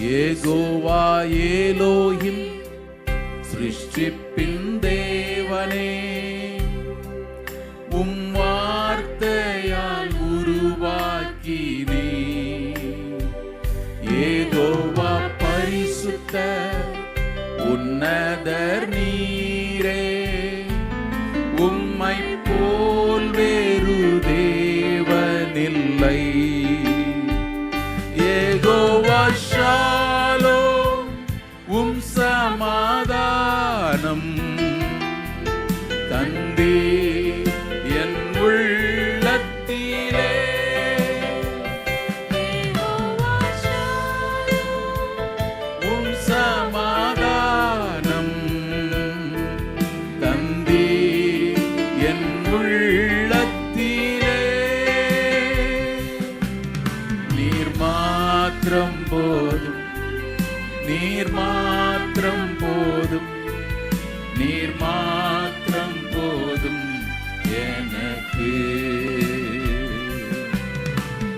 Jehovah Elohim சிருஷ்டிப்பின் தேவனே, உம் வார்த்தையால் உருவாக்கினே. யெகோவா பரிசுத்த உன்னதர் நீரே, உம்மை போல் வேறு தேவனில்லை. யெகோவா ஷாலோம், உம் சமாதானம் தந்தே என் உள்ளத்திலே. உம் சமாதானம் தந்தே என் உள்ளத்திலே. நீர் மாத்திரம் போதும், நீர் மாத்திரம் போதும், நீர் மாத்திரம் போதும் எனக்கு.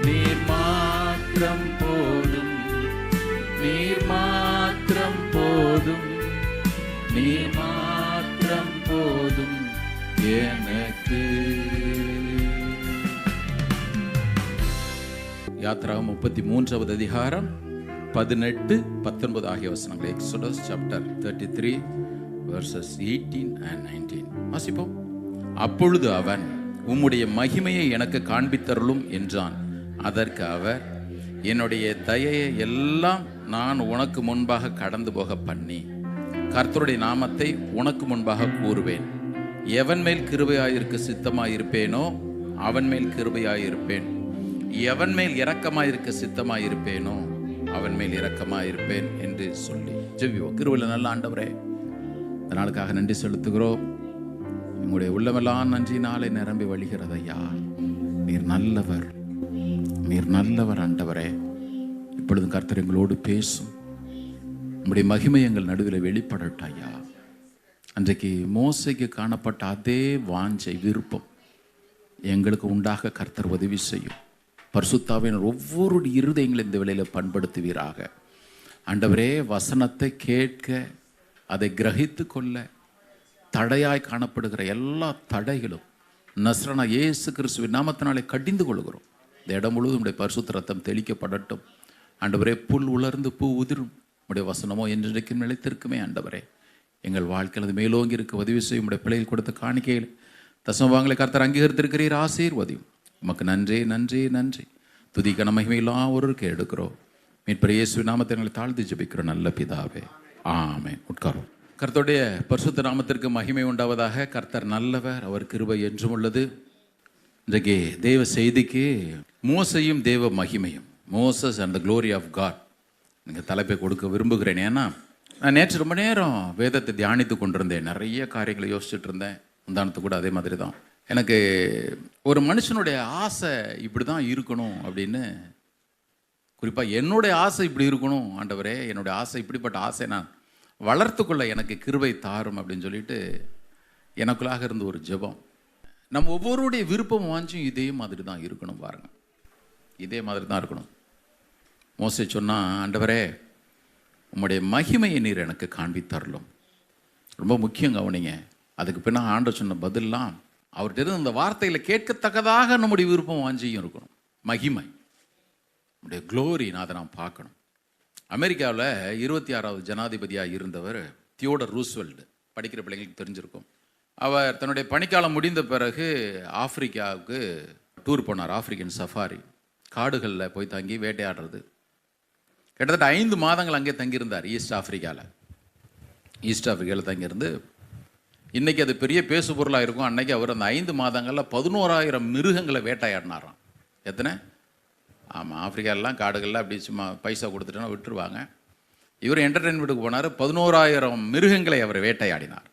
நீர் மாத்திரம் போதும், நீர் மாத்திரம் போதும், நீர் மாத்திரம் போதும் எனக்கு. யாத்ராகமம் 33வது அதிகாரம் 18, 19 ஆகிய வசனங்கள். எக்ஸோடஸ் சாப்டர் 33 verses 18 and 19 வாசிப்போம். அப்பொழுது அவன், உம்முடைய மகிமையை எனக்கு காண்பித்தருளும் என்றான். அதற்கு அவர், என்னுடைய தயையை எல்லாம் நான் உனக்கு முன்பாக கடந்து போக பண்ணி கர்த்தருடைய நாமத்தை உனக்கு முன்பாக கூறுவேன். எவன் மேல் கிருபையாயிருக்க சித்தமாயிருப்பேனோ அவன் மேல் கிருபையாயிருப்பேன், எவன் மேல் இரக்கமாயிருக்க சித்தமாயிருப்பேனோ அவன் மேல் இரக்கமாயிருப்பேன் என்று சொல்லி ஜெபிப்போம். கிருபையுள்ள நல்ல ஆண்டவரே, இந்த நாளுக்காக நன்றி செலுத்துகிறோம். உங்களுடைய உள்ளமெல்லாம் நன்றினாலே நிரம்பி வழிகிறது ஐயா. நீர் நல்லவர், நீர் நல்லவர் ஆண்டவரே. இப்பொழுதும் கர்த்தர் எங்களோடு பேசும். உங்களுடைய மகிமை எங்கள் நடுவில் வெளிப்படட்டும் ஐயா. அன்றைக்கு மோசைக்கு காணப்பட்ட அதே வாஞ்சை, விருப்பம் எங்களுக்கு உண்டாக கர்த்தர் உதவி செய்யும். பரிசுத்தாவினர் ஒவ்வொரு இருதயங்களை இந்த வேளையில பண்படுத்துவீராக ஆண்டவரே. வசனத்தை கேட்க, அதை கிரகித்து கொள்ள தடையாய் காணப்படுகிற எல்லா தடைகளும் நஸ்ரனா இயேசு கிறிஸ்துவின் நாமத்தினாலே கடிந்து கொள்கிறோம். இந்த இடம் முழுவதும் உடைய பரிசுத்த ரத்தம் தெளிக்கப்படட்டும் ஆண்டவரே. புல் உலர்ந்து பூ உதிரும், உடைய வசனமோ என்றைக்கும் நிலைத்திருக்குமே ஆண்டவரே. எங்கள் வாழ்க்கையில் அது மேலோங்கி இருக்க உதவி செய்யும். உடைய பிள்ளைகள் கொடுத்த காணிக்கையில் தசமபாகங்களை கர்த்தர் அங்கீகரித்திருக்கிறீர். ஆசீர்வதியும். உமக்கு நன்றி நன்றி நன்றி. துதிக்க மகிமையெல்லாம் ஒருவருக்கு எடுக்கிறோம். மீட்பர் இயேசுவின் நாமத்தை எங்களை தாழ்த்தி ஜெபிக்கிறோம் நல்ல பிதாவே, ஆமென். உட்காரும். கர்த்தருடைய பரிசுத்த நாமத்திற்கு மகிமை உண்டாவதாக. கர்த்தர் நல்லவர், அவர் கிருபை என்றும் உள்ளது. இன்றைக்கு தேவ செய்திக்கு மோசையும் தேவ மகிமையும், Moses and the glory of God, நீங்கள் தலைப்பை கொடுக்க விரும்புகிறேன். ஏன்னா நான் நேற்று ரொம்ப நேரம் வேதத்தை தியானித்து கொண்டிருந்தேன். நிறைய காரியங்களை யோசிச்சுட்டு இருந்தேன். முந்தானத்து கூட அதே மாதிரி தான். எனக்கு ஒரு மனுஷனுடைய ஆசை இப்படி தான் இருக்கணும் அப்படின்னு, குறிப்பாக என்னுடைய ஆசை இப்படி இருக்கணும் ஆண்டவரே, என்னுடைய ஆசை இப்படிப்பட்ட ஆசை நான் வளர்த்துக்கொள்ள எனக்கு கிருபை தாரும் அப்படின்னு சொல்லிட்டு எனக்குள்ளாக இருந்த ஒரு ஜெபம். நம்ம ஒவ்வொருடைய விருப்பம் வாஞ்சும் இதே மாதிரி தான் இருக்கணும் பாருங்க, இதே மாதிரி தான் இருக்கணும். மோசே சொன்னா, ஆண்டவரே உம்முடைய மகிமையை நீர் எனக்கு காண்பித்தரலும். ரொம்ப முக்கியம் கவனிங்க. அதுக்கு பின்னா ஆண்டவர் சொன்ன பதிலாம் அவர்கிட்ட இருந்து அந்த வார்த்தையில் கேட்கத்தக்கதாக நம்முடைய விருப்பம் வாஞ்சியும் இருக்கணும். மகிமை, நம்முடைய க்ளோரி, நான் அதை நான் பார்க்கணும். அமெரிக்காவில் 26வது ஜனாதிபதியாக இருந்தவர் தியோடர் ரூஸ்வெல்ட், படிக்கிற பிள்ளைங்களுக்கு தெரிஞ்சிருக்கும். அவர் தன்னுடைய பணிக்காலம் முடிந்த பிறகு ஆப்பிரிக்காவுக்கு டூர் போனார். ஆப்பிரிக்கன் சஃபாரி, காடுகளில் போய் தங்கி வேட்டையாடுறது. கிட்டத்தட்ட 5 மாதங்கள் அங்கே தங்கியிருந்தார். ஈஸ்ட் ஆப்பிரிக்காவில் தங்கியிருந்து, இன்றைக்கி அது பெரிய பேசு பொருளாக இருக்கும். அன்றைக்கி அவர் அந்த 5 மாதங்களில் 11,000 மிருகங்களை வேட்டையாடினாராம். எத்தனை? ஆமாம், ஆப்பிரிக்காலெலாம் காடுகளில் அப்படி சும்மா பைசா கொடுத்துட்டோன்னா விட்டுருவாங்க. இவர் என்டர்டெயின்மெண்ட்டுக்கு போனார். 11,000 மிருகங்களை அவர் வேட்டையாடினார்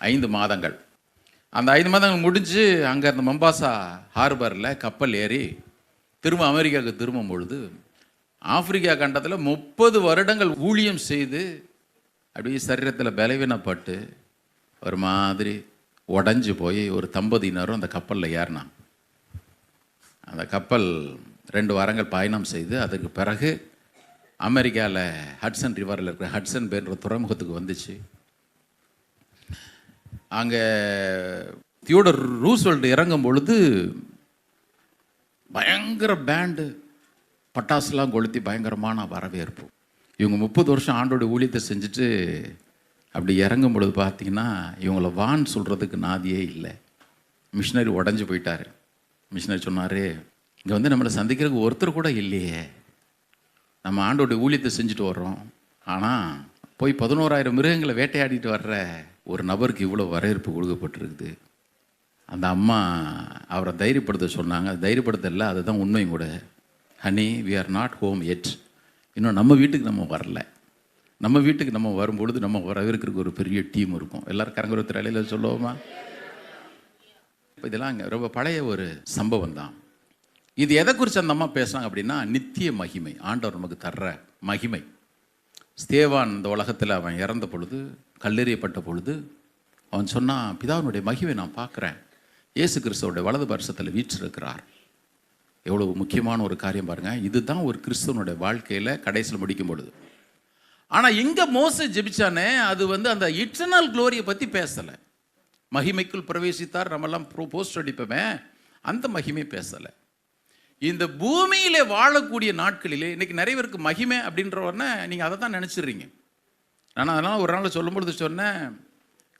5 மாதங்கள். அந்த 5 மாதங்கள் முடிஞ்சு அங்கே அந்த மம்பாசா ஹார்பரில் கப்பல் ஏறி திரும்ப அமெரிக்காவுக்கு திரும்பும் பொழுது, ஆப்பிரிக்கா கண்டத்தில் 30 வருடங்கள் ஊழியம் செய்து அப்படியே சரீரத்தில் பலவீனப்பட்டு ஒரு மாதிரி உடஞ்சி போய் ஒரு தம்பதியினரும் அந்த கப்பலில் ஏறினான். அந்த கப்பல் 2 வாரங்கள் பயணம் செய்து அதுக்கு பிறகு அமெரிக்காவில் ஹட்சன் ரிவரில் இருக்கிற ஹட்சன் பேன்ற துறைமுகத்துக்கு வந்துச்சு. அங்கே தியோடர் ரூஸ்வெல்ட் இறங்கும் பொழுது பயங்கர பேண்டு, பட்டாசுலாம் கொளுத்தி பயங்கரமான வரவேற்பு. இவங்க 30 வருஷம் ஆண்டோட ஊழியத்தை செஞ்சுட்டு அப்படி இறங்கும் பொழுது பார்த்தீங்கன்னா இவங்கள வான் சொல்கிறதுக்கு நாதியே இல்லை. மிஷினரி உடஞ்சி போயிட்டார். மிஷினரி சொன்னார், இங்கே வந்து நம்மளை சந்திக்கிறதுக்கு ஒருத்தர் கூட இல்லையே, நம்ம ஆண்டோடைய ஊழியத்தை செஞ்சுட்டு வர்றோம், ஆனால் போய் 11,000 மிருகங்களை வேட்டையாடிட்டு வர்ற ஒரு நபருக்கு இவ்வளோ வரவேற்பு கொடுக்கப்பட்டிருக்குது. அந்த அம்மா அவரை தைரியப்படுத்த சொன்னாங்க. தைரியப்படுத்தல, அதுதான் உண்மையும் கூட. Honey, we are not home yet. இன்னும் நம்ம வீட்டுக்கு நம்ம வரல. நம்ம வீட்டுக்கு நம்ம வரும்பொழுது நம்ம வரவேற்கிறதுக்கு ஒரு பெரிய டீம் இருக்கும். எல்லோரும் கரங்குரத்து அலையில் சொல்லுவோமா? இப்போ இதெல்லாம் இங்கே ரொம்ப பழைய ஒரு சம்பவம் தான். இது எதை குறித்து அந்த அம்மா பேசுனாங்க அப்படின்னா, நித்திய மகிமை, ஆண்டவர் நமக்கு தர்ற மகிமை. ஸ்தேவான் இந்த உலகத்தில் அவன் இறந்த பொழுது, கல்லெறியப்பட்ட பொழுது அவன் சொன்னான், பிதாவினுடைய மகிமை நான் பார்க்குறேன், இயேசு கிறிஸ்துவோடைய வலது பரிசத்தில் வீற்றிருக்கிறார். எவ்வளோ முக்கியமான ஒரு காரியம் பாருங்கள். இதுதான் ஒரு கிறிஸ்துவனுடைய வாழ்க்கையில் கடைசியில் முடிக்கும் பொழுது. ஆனால் இங்கே மோசே ஜெபிச்சானே, அது வந்து அந்த இட்டர்னல் க்ளோரியை பற்றி பேசலை. மகிமைக்குள் பிரவேசித்தார், நம்மெல்லாம் போஸ்ட் அடிப்போமே, அந்த மகிமை பேசலை. இந்த பூமியிலே வாழக்கூடிய நாட்களிலே இன்றைக்கி நிறைய பேருக்கு மகிமை அப்படின்றவொடனே நீங்கள் அதை தான் நினச்சிடுறீங்க. நான் அதனால் ஒரு நாள் சொல்லும்பொழுது சொன்னேன்,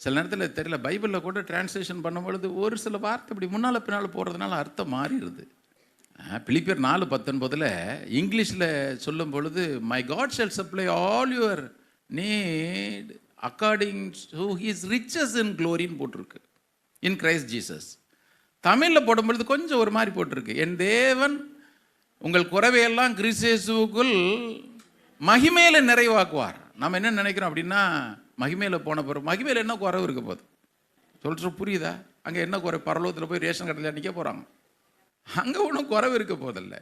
சில நேரத்தில் தெரியல, பைபிளில் கூட டிரான்ஸ்லேஷன் பண்ணும்பொழுது ஒரு சில வார்த்தை இப்படி முன்னால் பின்னால் போகிறதுனால அர்த்தம் மாறிடுது. பிலிப்பியர் 4:19 இங்கிலீஷில் சொல்லும் பொழுது, my God shall supply all your need according to his riches in க்ளோரின்னு போட்டிருக்கு, இன் கிரைஸ்ட் ஜீசஸ். தமிழில் போடும்பொழுது கொஞ்சம் ஒரு மாதிரி போட்டிருக்கு, என் தேவன் உங்கள் குறைவையெல்லாம் கிறிஸ்து இயேசுவுக்குள் மகிமையில் நிறைவாக்குவார். நம்ம என்ன நினைக்கிறோம் அப்படின்னா, மகிமையில் போன பிறகு மகிமையில் என்ன குறைவு இருக்க போகுது சொல்கிற புரியுதா? அங்கே என்ன குறை? பரலோகத்தில் போய் ரேஷன் கடையில் நிற்க போகிறாங்க, அங்கே ஒன்றும் குறைவு இருக்க போதில்லை.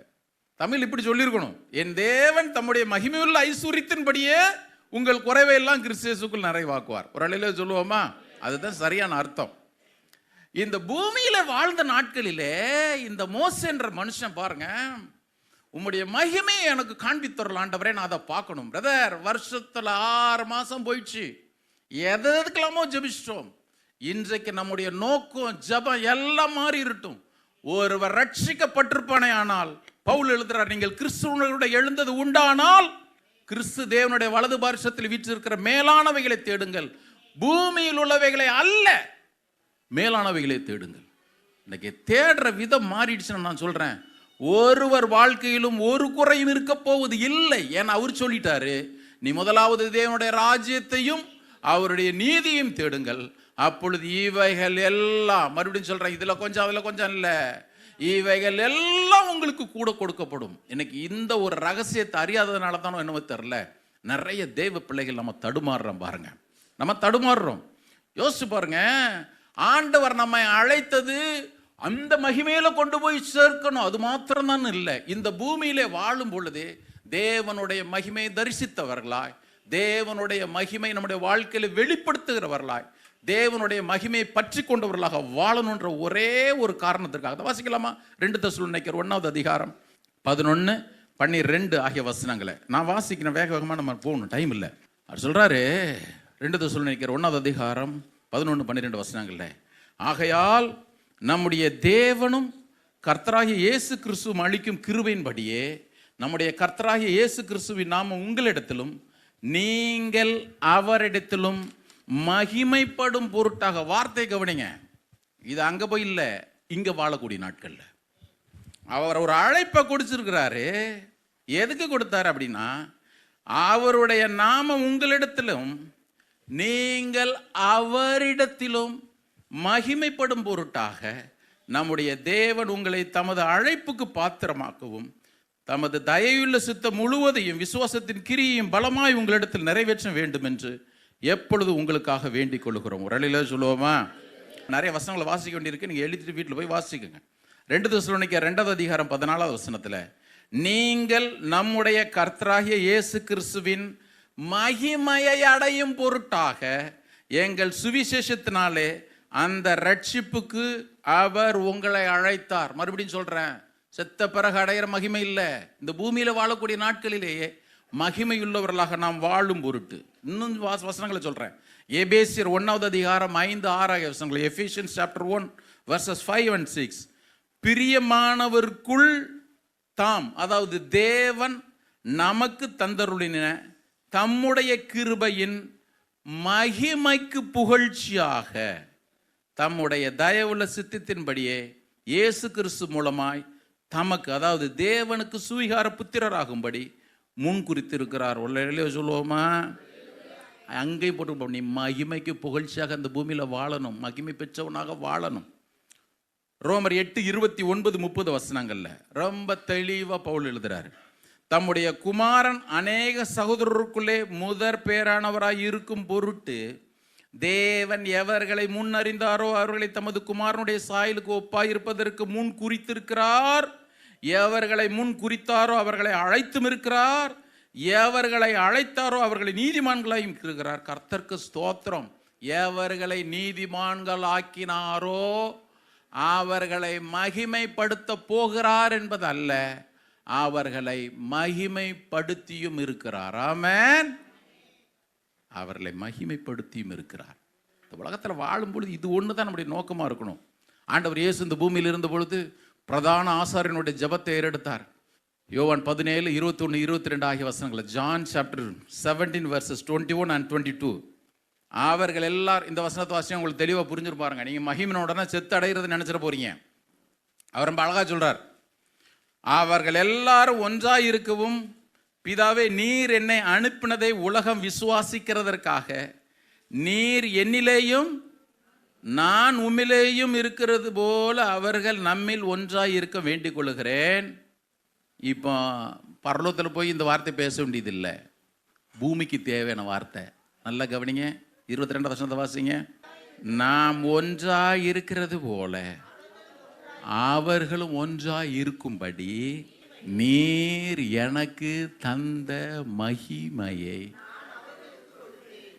தமிழ் இப்படி சொல்லியிருக்கணும், என் தேவன் தம்முடைய மகிமையுள்ள ஐஸ்வரியத்தின்படியே உங்கள் குறைவையெல்லாம் கிறிஸ்து இயேசுக்குள் நிறைவாக்குவார். ஒரு அலையில சொல்லுவோமா? அதுதான் சரியான அர்த்தம். இந்த பூமியில வாழ்ந்த நாட்களிலே இந்த மோசே என்ற மனுஷன் பாருங்க, உம்முடைய மகிமையை எனக்கு காண்பித்தரலாம் ஆண்டவரே, நான் அதை பார்க்கணும். பிரதர், வருஷத்துல 6 மாசம் போயிடுச்சு, எதுக்கெல்லாமோ ஜெபிச்சிட்டோம். இன்றைக்கு நம்முடைய நோக்கம் ஜெபம் எல்லாம் மாறி இருக்கட்டும். ஒருவர் ரட்சிக்கப்பட்டிருப்பானே ஆனால், பவுல் எழுதுறார், நீங்கள் கிறிஸ்துவனுடைய எழுந்தது உண்டானால் கிறிஸ்து தேவனுடைய வலது பார்சத்தில் வீற்றிருக்கிற மேலானவைகளை தேடுங்கள், பூமியில் உள்ளவைகளை அல்ல, மேலானவைகளை தேடுங்கள். இன்னைக்கு தேடுற விதம் மாறிடுச்சுன்னு நான் சொல்றேன். ஒருவர் வாழ்க்கையிலும் ஒரு குறையும் இருக்க போவது இல்லை. ஏன்னா அவர் சொல்லிட்டாரு, நீ முதலாவது தேவனுடைய ராஜ்யத்தையும் அவருடைய நீதியையும் தேடுங்கள், அப்பொழுது இவைகள் எல்லாம், மறுபடியும் சொல்றேன், இதுல கொஞ்சம் அதுல கொஞ்சம் இல்லை, இவைகள் எல்லாம் உங்களுக்கு கூட கொடுக்கப்படும். இன்னைக்கு இந்த ஒரு ரகசியத்தை அறியாததுனால தானோ என்னவோ தெரியல, நிறைய தெய்வ பிள்ளைகள் நம்ம தடுமாறுறோம். பாருங்க, நம்ம தடுமாறுறோம். யோசிச்சு பாருங்க, ஆண்டவர் நம்மை அழைத்தது அந்த மகிமையில கொண்டு போய் சேர்க்கணும், அது மாத்திரம்தான் இல்லை. இந்த பூமியிலே வாழும் பொழுது தேவனுடைய மகிமையை தரிசித்தவர்களாய், தேவனுடைய மகிமை நம்முடைய வாழ்க்கையில வெளிப்படுத்துகிறவர்களாய், தேவனுடைய மகிமையை பற்றி கொண்டவர்களாக வாழணுன்ற ஒரே ஒரு காரணத்திற்காக. வாசிக்கலாமா? 2 தெசலோனிக்கர் 1:11-12 ஆகிய வசனங்களை நான் வாசிக்கிறேன். வேகமாக நம்ம போகணும், டைம் இல்லை. அவர் சொல்றாரு, 2 தெசலோனிக்கர் 1:11-12 வசனங்கள்ல, ஆகையால் நம்முடைய தேவனும் கர்த்தராகிய இயேசு கிறிஸ்துவும் அளிக்கும் கிருபையின்படியே நம்முடைய கர்த்தராகிய இயேசு கிறிஸ்துவின் நாமம் உங்களிடத்திலும் நீங்கள் அவரிடத்திலும் மகிமைப்படும் பொருட்டாக. வார்த்தை கவனிங்க, இது அங்க போய் இல்லை, இங்க வாழக்கூடிய நாட்கள்ல அவர் ஒரு அழைப்பை கொடுத்திருக்கிறாரு. எதுக்கு கொடுத்தாரு அப்படின்னா, அவருடைய நாமம் உங்களிடத்திலும் நீங்கள் அவரிடத்திலும் மகிமைப்படும் பொருட்டாக நம்முடைய தேவன் உங்களை தமது அழைப்புக்கு பாத்திரமாக்கவும் தமது தயவுள்ள சித்தம் முழுவதையும் விசுவாசத்தின் கிரியையும் பலமாய் உங்களிடத்தில் நிறைவேற்ற வேண்டும் என்று எப்பொழுது உங்களுக்காக வேண்டிக் கொள்கிறோம். ஒரு அலையில சொல்லுவோமா? நிறைய வசனங்களை வாசிக்க வேண்டியிருக்கு, நீங்கள் எழுதிட்டு வீட்டில் போய் வாசிக்குங்க. 2 தெசலோனிக்கர் 2:14 வசனத்தில், நீங்கள் நம்முடைய கர்த்தராகிய இயேசு கிறிஸ்துவின் மகிமையை அடையும் பொருட்டாக எங்கள் சுவிசேஷத்தினாலே அந்த ரட்சிப்புக்கு அவர் உங்களை அழைத்தார். மறுபடியும் சொல்றேன், செத்த பிறகு அடையிற மகிமை இல்லை. இந்த பூமியில வாழக்கூடிய நாட்களிலேயே மகிமையுள்ளவர்களாக நாம் வாழும் பொருட்டு. இன்னும் வசனங்களை சொல்றேன். எபேசியர் 1வது அதிகாரம் 5-6 வசனங்கள். Ephesians chapter 1 verses 5 and 6. பிரியமானவருக்குள் தாம், அதாவது தேவன் நமக்கு தந்தருளின தம்முடைய கிருபையின் மகிமைக்கு புகழ்ச்சியாக தம்முடைய தயவுள்ள சித்தத்தின்படியே இயேசு கிறிஸ்து மூலமாய் தமக்கு, அதாவது தேவனுக்கு சுவிகார புத்திரராகும்படி முன் குறித்திருக்கிறார். சொல்லுவோமா? அங்கேயும் போட்டு நீ மகிமைக்கு புகழ்ச்சியாக அந்த பூமியில் வாழணும், மகிமை பெற்றவனாக வாழணும். ரோமர் 8:29-30 வசனங்கள்ல ரொம்ப தெளிவா பவுல் எழுதுறாரு. தம்முடைய குமாரன் அநேக சகோதரருக்குள்ளே முதற் பேரானவராய் இருக்கும் பொருட்டு தேவன் எவர்களை முன் அறிந்தாரோ அவர்களை தமது குமாரனுடைய சாயலுக்கு ஒப்பாயிருப்பதற்கு முன் குறித்திருக்கிறார். எவர்களை முன் குறித்தாரோ அவர்களை அழைத்தும் இருக்கிறார். எவர்களை அழைத்தாரோ அவர்களை நீதிமான்களாயும் இருக்கிறார். கர்த்தருக்கு ஸ்தோத்திரம். எவர்களை நீதிமான்கள் ஆக்கினாரோ அவர்களை மகிமைப்படுத்த போகிறார் என்பது அல்ல, அவர்களை மகிமைப்படுத்தியும் இருக்கிறார். ஆமென். அவர்களை மகிமைப்படுத்தியும் இருக்கிறார். இந்த உலகத்தில் வாழும் பொழுது இது ஒன்று தான் நம்முடைய நோக்கமாக இருக்கணும். ஆண்டவர் இயேசு இந்த பூமியில் இருந்த பொழுது பிரதான ஆசாரியனுடைய ஜெபத்தை ஏறெடுத்தார். யோவான் 17:21-22 ஆகிய வசனங்கள். John chapter 17 verses 21 and 22. அவர்கள் எல்லாரும், இந்த வசனத்தை வாசியம் உங்களுக்கு தெளிவாக புரிஞ்சிருப்பாருங்க. நீங்கள் மகிமையின உடனே செத்து அடைகிறது நினைச்சிட போறீங்க. அவர் ரொம்ப அழகா சொல்றார். அவர்கள் எல்லாரும் ஒன்றாய் இருக்கவும், பிதாவே நீர் என்னை அனுப்பினதை உலகம் விசுவாசிக்கிறதற்காக நீர் என்னிலேயும் நான் உம்மிலேயும் இருக்கிறது போல அவர்கள் நம்மில் ஒன்றாய் இருக்க வேண்டிக் கொள்கிறேன். இப்போ பரலோகத்தில் போய் இந்த வார்த்தை பேச வேண்டியதில்லை, பூமிக்கு தேவையான வார்த்தை. நல்லா கவனிங்க. 22 வசனத்தை வாசிங்க. நாம் ஒன்றாய் இருக்கிறது போல அவர்களும் ஒன்றாய் இருக்கும்படி நீர் எனக்கு தந்த மகிமையை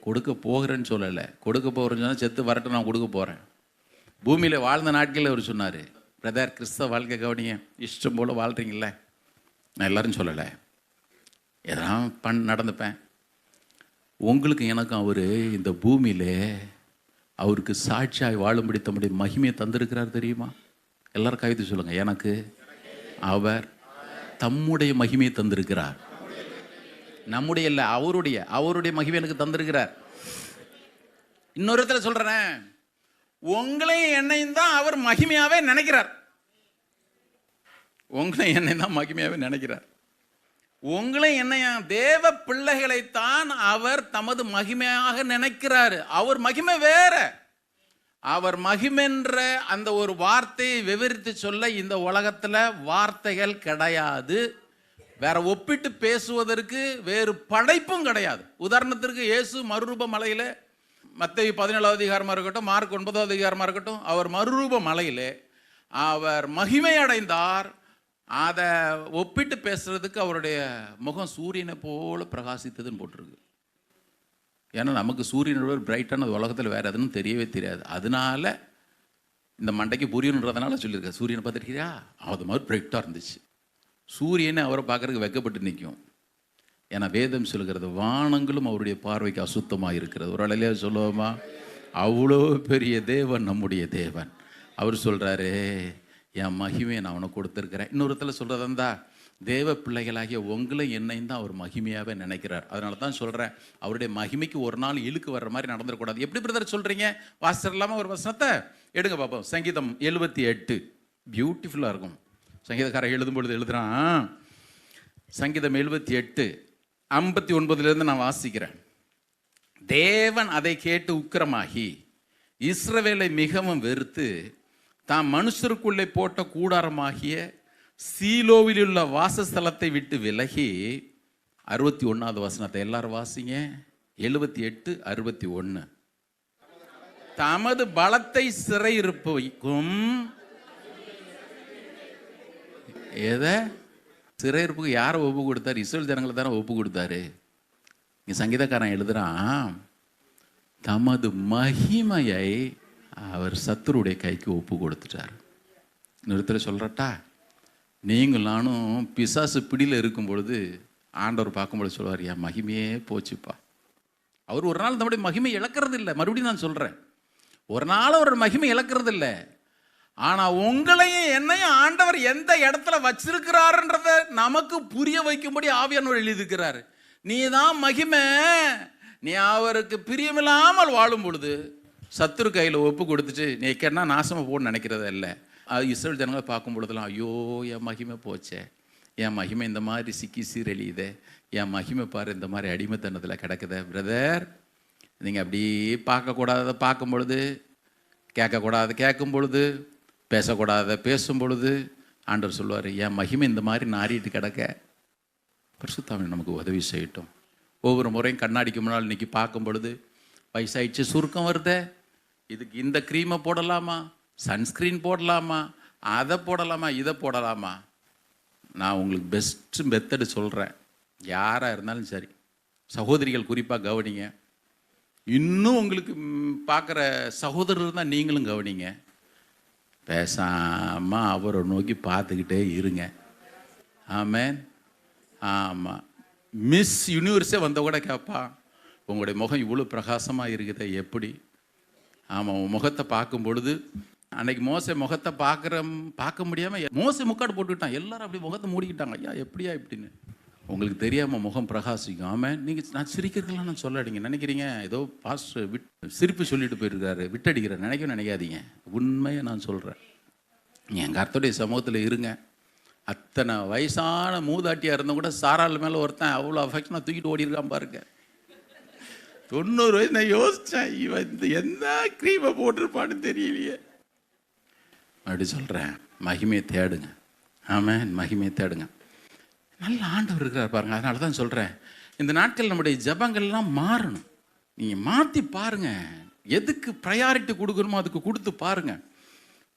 கொடுக்க போகிறேன்னு சொல்லலை. கொடுக்க போகிறேன்னு சொன்னால் செத்து வரட்டும், நான் கொடுக்க போகிறேன். பூமியில் வாழ்ந்த நாட்களில் அவர் சொன்னார், பிரதர் கிறிஸ்தவ வாழ்க்கை கவனிங்க, இஷ்டம் போல் வாழ்கிறீங்கள, நான் எல்லாரும் சொல்லலை, எதனா நடந்துப்பேன். உங்களுக்கு எனக்கும் அவர் இந்த பூமியில் அவருக்கு சாட்சியாய் வாழும்படி தம்முடைய மகிமையை தந்திருக்கிறார் தெரியுமா? எல்லாரும் கைது சொல்லுங்க. எனக்கு அவர் தம்முடைய மகிமையை தந்திருக்கிறார். நம்முடைய இல்லை, அவருடைய மகிமை எனக்கு தந்திருக்கிறார். இன்னொரு இடத்துல சொல்றேன், உங்களையும் என்னையும் தான் அவர் மகிமையாவே நினைக்கிறார். உங்களையும் என்னையும் தான் மகிமையாவே நினைக்கிறார். உங்களையும் என்னையா தேவ பிள்ளைகளைத்தான் அவர் தமது மகிமையாக நினைக்கிறாரு. அவர் மகிமை வேற. அவர் மகிமென்ற அந்த ஒரு வார்த்தையை விவரித்து சொல்ல இந்த உலகத்தில் வார்த்தைகள் கிடையாது. வேற ஒப்பிட்டு பேசுவதற்கு வேறு படைப்பும் கிடையாது. உதாரணத்திற்கு இயேசு மறுரூப மலையில், மத்தேயு 17வது அதிகாரமாக இருக்கட்டும், மார்க் 9வது அதிகாரமாக இருக்கட்டும், அவர் மறுரூப மலையில் அவர் மகிமை அடைந்தார். அதை ஒப்பிட்டு பேசுறதுக்கு அவருடைய முகம் சூரியனை போல பிரகாசித்ததுன்னு போட்டிருக்கு. ஏன்னா நமக்கு சூரியனோட பிரைட்டான உலகத்தில் வேறு எதுன்னு தெரியவே தெரியாது. அதனால இந்த மண்டைக்கு புரியணுன்றதுனால சொல்லியிருக்க. சூரியனை பார்த்துருக்கியா, அது மாதிரி பிரைட்டாக இருந்துச்சு. சூரியனை அவரை பார்க்கறதுக்கு வெக்கப்பட்டு நிற்கும். ஏன்னா வேதம் சொல்லுகிறது, வானங்களும் அவருடைய பார்வைக்கு அசுத்தமாக இருக்கிறது. ஒரு அலையிலே சொல்லுவோமா, அவ்வளோ பெரிய தேவன் நம்முடைய தேவன். அவர் சொல்கிறாரு, என் மகிமையை நான் அவனை கொடுத்துருக்கிறேன். இன்னொருத்தில் சொல்கிறது இருந்தா, தேவ பிள்ளைகளாகிய உங்களை என்னையும் தான் அவர் மகிமையாகவே நினைக்கிறார். அதனால தான் சொல்கிறேன், அவருடைய மகிமைக்கு ஒரு நாள் இழுக்கு வர்ற மாதிரி நடந்துடக்கூடாது. எப்படி பிரதர் சொல்கிறீங்க? வாசிச்சர் இல்லாமல் ஒரு வசனத்தை எடுங்க பார்ப்போம். சங்கீதம் 78 பியூட்டிஃபுல்லாக இருக்கும். சங்கீதக்காரன் எழுதும் பொழுது எழுதுறான். சங்கீதம் 78 59 நான் வாசிக்கிறேன். தேவன் அதை கேட்டு உக்கிரமாகி இஸ்ரவேலை மிகவும் வெறுத்து தாம் மனுஷருக்குள்ளே போட்ட கூடாரமாகிய சீலோவில் உள்ள வாசஸ்தலத்தை விட்டு விலகி, 61வது வசனத்தை எல்லாரும் வாசிங்க. 78 61. தமது பலத்தை சிறையிருப்புக்கும், எதை சிறையிருப்புக்கு யாரை ஒப்பு கொடுத்தாரு? இஸ்ரவேல் ஜனங்களை தானே ஒப்பு கொடுத்தாரு. இங்கே சங்கீதக்காரன் எழுதுறான், தமது மகிமையை அவர் சத்துருடைய கைக்கு ஒப்பு கொடுத்துட்டார். நிறுத்தல சொல்கிறட்டா, நீங்கள் நானும் பிசாசு பிடியில் இருக்கும் பொழுது ஆண்டவர் பார்க்கும்போது சொல்லுவார், என் மகிமையே போச்சுப்பா. அவர் ஒரு நாள் நம்முடைய மகிமை இழக்கிறது இல்லை. மறுபடியும் நான் சொல்கிறேன், ஒரு நாள் அவர் மகிமை இழக்கிறது இல்லை. ஆனால் உங்களையும் என்னையும் ஆண்டவர் எந்த இடத்துல வச்சிருக்கிறாருன்றத நமக்கு புரிய வைக்கும்படி ஆவியானவர் எழுதியிருக்கிறார். நீ தான் மகிமை. நீ அவருக்கு பிரியமில்லாமல் வாழும் பொழுது சத்துரு கையில் ஒப்பு கொடுத்துட்டு நீ கேட்டா நாசமாக போன்னு நினைக்கிறத இல்லை. அது இஸ்ரவேல் ஜனங்களை பார்க்கும் பொழுதுலாம், ஐயோ என் மகிமை போச்சே, என் மகிமை இந்த மாதிரி சிக்கி சீரழியுதே, என் மகிமை பாரு இந்த மாதிரி அடிமைத்தனத்தில் கிடக்குதே. பிரதர், நீங்கள் அப்படி பார்க்கக்கூடாத பார்க்கும் பொழுது, கேட்கக்கூடாது கேட்கும் பொழுது, பேசக்கூடாத பேசும் பொழுது ஆண்டவர் சொல்லுவார், என் மகிமை இந்த மாதிரி நாறிட்டு கிடக்க. பரிசுத்தாவின் நமக்கு உதவி செய்யட்டும். ஒவ்வொரு முறையும் கண்ணாடிக்கு முன்னால் இன்னைக்கு பார்க்கும் பொழுது, வயசாயிடுச்சு, சுருக்கம் வருதே, இதுக்கு இந்த க்ரீமை போடலாமா, சன்ஸ்க்ரீன் போடலாமா, அதை போடலாமா, இதை போடலாமா? நான் உங்களுக்கு பெஸ்ட்டு மெத்தடு சொல்கிறேன். யாராக இருந்தாலும் சரி, சகோதரிகள் குறிப்பாக கவனிங்க. இன்னும் உங்களுக்கு பார்க்குற சகோதரர் தான் நீங்களும் கவனிங்க. பேசாமல் அவரை நோக்கி பார்த்துக்கிட்டே இருங்க. ஆமேன். ஆமாம், மிஸ் யூனிவர்ஸே வந்த கூட கேட்பா, உங்களுடைய முகம் இவ்வளோ பிரகாசமாக இருக்குதே எப்படி? ஆமாம், உன் முகத்தை பார்க்கும் பொழுது, அன்னைக்கு மோசை முகத்தை பார்க்க முடியாமல் மோசை முக்காடு போட்டுக்கிட்டான். எல்லாரும் அப்படி முகத்தை மூடிக்கிட்டாங்க. ஐயா எப்படியா இப்படின்னு. உங்களுக்கு தெரியாமல் முகம் பிரகாசிக்கும். ஆமாம், நீங்கள் நான் சிரிக்கிறதுலாம் நான் சொல்லாதீங்க. நினைக்கிறீங்க ஏதோ பாஸ்டர் சிரிப்பு சொல்லிட்டு போயிருக்காரு, விட்டடிக்கிறேன் நினைக்காதீங்க. உண்மையை நான் சொல்கிறேன். என் கர்த்தருடைய சமூகத்தில் இருங்க. அத்தனை வயசான மூதாட்டியாக இருந்தும் கூட சாராள் மேலே ஒருத்தன் அவ்வளோ அஃபெக்ஷனாக தூக்கிட்டு ஓடி இருக்கான் பாருங்க. 90 வயசு. நான் யோசித்தேன், இவன் இந்த எந்த க்ரீமை போட்டிருப்பான்னு தெரியலையே. அப்படி சொல்கிறேன், மகிமையை தேடுங்க. ஆமாம், மகிமையை தேடுங்க. நல்ல ஆண்டவர் இருக்கிறார் பாருங்க. அதனால தான் சொல்கிறேன், இந்த நாட்கள் நம்முடைய ஜபங்கள்லாம் மாறணும். நீங்கள் மாற்றி பாருங்கள், எதுக்கு ப்ரையாரிட்டி கொடுக்கணுமோ அதுக்கு கொடுத்து பாருங்கள்.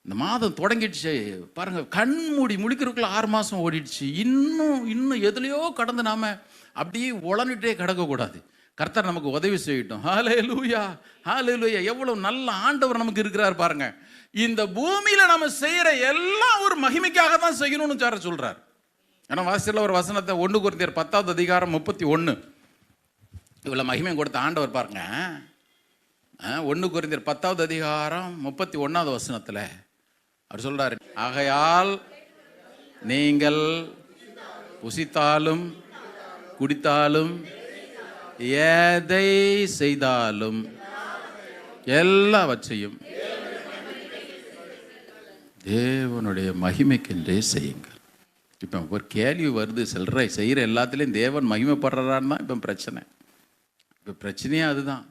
இந்த மாதம் தொடங்கிடுச்சு பாருங்கள், கண் மூடி முழிக்கிறதுக்குள்ள 6 மாதம் ஓடிடுச்சு. இன்னும் எதுலையோ கடந்து நாம் அப்படியே உளனிட்டே கிடக்கக்கூடாது. கர்த்தர் நமக்கு உதவி செய்யட்டும். ஹல்லேலூயா, ஹல்லேலூயா. எவ்வளோ நல்ல ஆண்டவர் நமக்கு இருக்கிறார் பாருங்க. இந்த பூமியில் நம்ம செய்கிற எல்லாம் ஒரு மகிமைக்காக தான் செய்யணும்னு சார் சொல்கிறார். ஏன்னா வாசியில் ஒரு வசனத்தை 1 கொரிந்தியர் 10வது அதிகாரம் 31, இவ்வளோ மகிமை கொடுத்த ஆண்டவர் பாருங்க. 1 கொரிந்தியர் 10வது அதிகாரம் 31வது வசனத்தில் அவர் சொல்றாரு, ஆகையால் நீங்கள் புசித்தாலும் குடித்தாலும் எதை செய்தாலும் எல்லாவற்றையும் தேவனுடைய மகிமைக்கென்றே செய்யுங்கள். இப்போ ஒரு கேள்வி வருது, சிலரை செய்கிற எல்லாத்துலேயும் தேவன் மகிமைப்படுறான்னு தான் இப்போ பிரச்சனை. இப்போ பிரச்சனையே அதுதான்.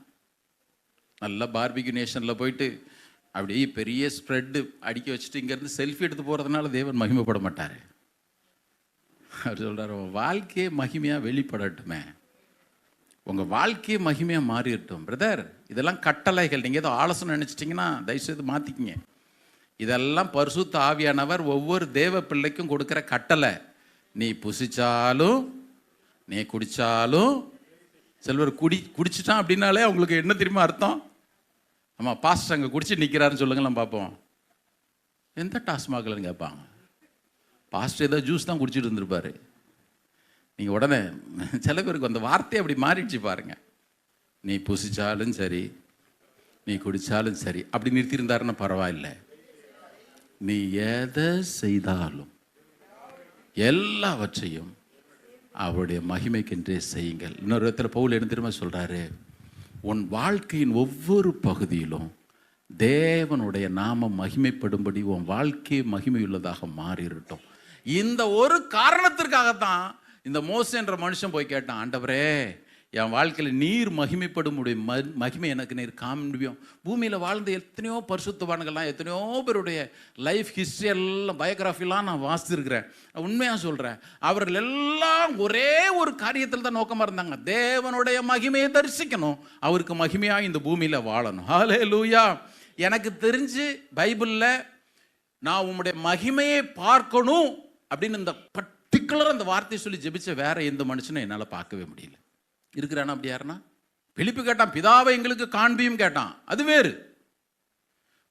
நல்லா பார்பிக்யூ நேஷனில் போயிட்டு அப்படியே பெரிய ஸ்ப்ரெட்டு அடிக்க வச்சுட்டு இங்கேருந்து செல்ஃபி எடுத்து போகிறதுனால தேவன் மகிமைப்பட மாட்டார். அவர் சொல்கிறார், உங்கள் வாழ்க்கையே மகிமையாக வெளிப்படட்டுமே, உங்கள் வாழ்க்கையே மகிமையாக மாறிடட்டும். பிரதர், இதெல்லாம் கட்டளைகள். நீங்கள் ஏதோ ஆலோசனை நினச்சிட்டிங்கன்னா தயவுசெய்து மாற்றிக்கிங்க. இதெல்லாம் பரிசுத்த ஆவியானவர் ஒவ்வொரு தேவ பிள்ளைக்கும் கொடுக்குற கட்டளை. நீ புசிச்சாலும் நீ குடித்தாலும், சிலவர் குடிச்சிட்டான் அப்படின்னாலே அவங்களுக்கு என்ன தெரியுமா அர்த்தம்? ஆமாம், பாஸ்டர் அங்கே குடிச்சு நிற்கிறாருன்னு சொல்லுங்களாம் பார்ப்போம். எந்த டாஸ்மாகில்னு கேட்பாங்க. பாஸ்டர் ஏதோ ஜூஸ் தான் குடிச்சிட்டு இருந்திருப்பாரு. நீங்கள் உடனே சில பேருக்கு அந்த வார்த்தையை அப்படி மாறிடுச்சு பாருங்க. நீ புசிச்சாலும் சரி நீ குடித்தாலும் சரி அப்படி நிறுத்தியிருந்தாருன்னா பரவாயில்லை. நீ எதை செய்தாலும் எல்லாவற்றையும் அவருடைய மகிமைக்கென்றே செய்யுங்கள். இன்னொரு இடத்துல பவுல் என்ன திரும்ப சொல்கிறாரு, உன் வாழ்க்கையின் ஒவ்வொரு பகுதியிலும் தேவனுடைய நாமம் மகிமைப்படும்படி உன் வாழ்க்கையை மகிமையுள்ளதாக மாறிடட்டும். இந்த ஒரு காரணத்திற்காகத்தான் இந்த மோசே என்ற மனுஷன் போய் கேட்டான், ஆண்டவரே என் வாழ்க்கையில் நீர் மகிமைப்படும் மகிமை எனக்கு நீர் காண்பியும். பூமியில் வாழ்ந்த எத்தனையோ பரிசுத்தவான்கள்லாம், எத்தனையோ பேருடைய லைஃப் ஹிஸ்ட்ரி எல்லாம் பயோகிராஃபிலாம் நான் வாசிச்சிருக்கிறேன். உண்மையாக சொல்கிறேன், அவர்கள் எல்லாம் ஒரே ஒரு காரியத்தில் தான் நோக்கமாக இருந்தாங்க, தேவனுடைய மகிமையை தரிசிக்கணும், அவருக்கு மகிமையாக இந்த பூமியில் வாழணும். ஹல்லேலூயா. எனக்கு தெரிஞ்சு பைபிளில் நான் உங்களுடைய மகிமையை பார்க்கணும் அப்படின்னு இந்த பர்டிகுலர் அந்த வார்த்தையை சொல்லி ஜெபிச்ச வேற எந்த மனுஷனும் என்னால் பார்க்கவே முடியல. இருக்கிறானா அப்படி யாருன்னா? பிலிப்பு கேட்டான், பிதாவை எங்களுக்கு காண்பியும் கேட்டான், அது வேறு.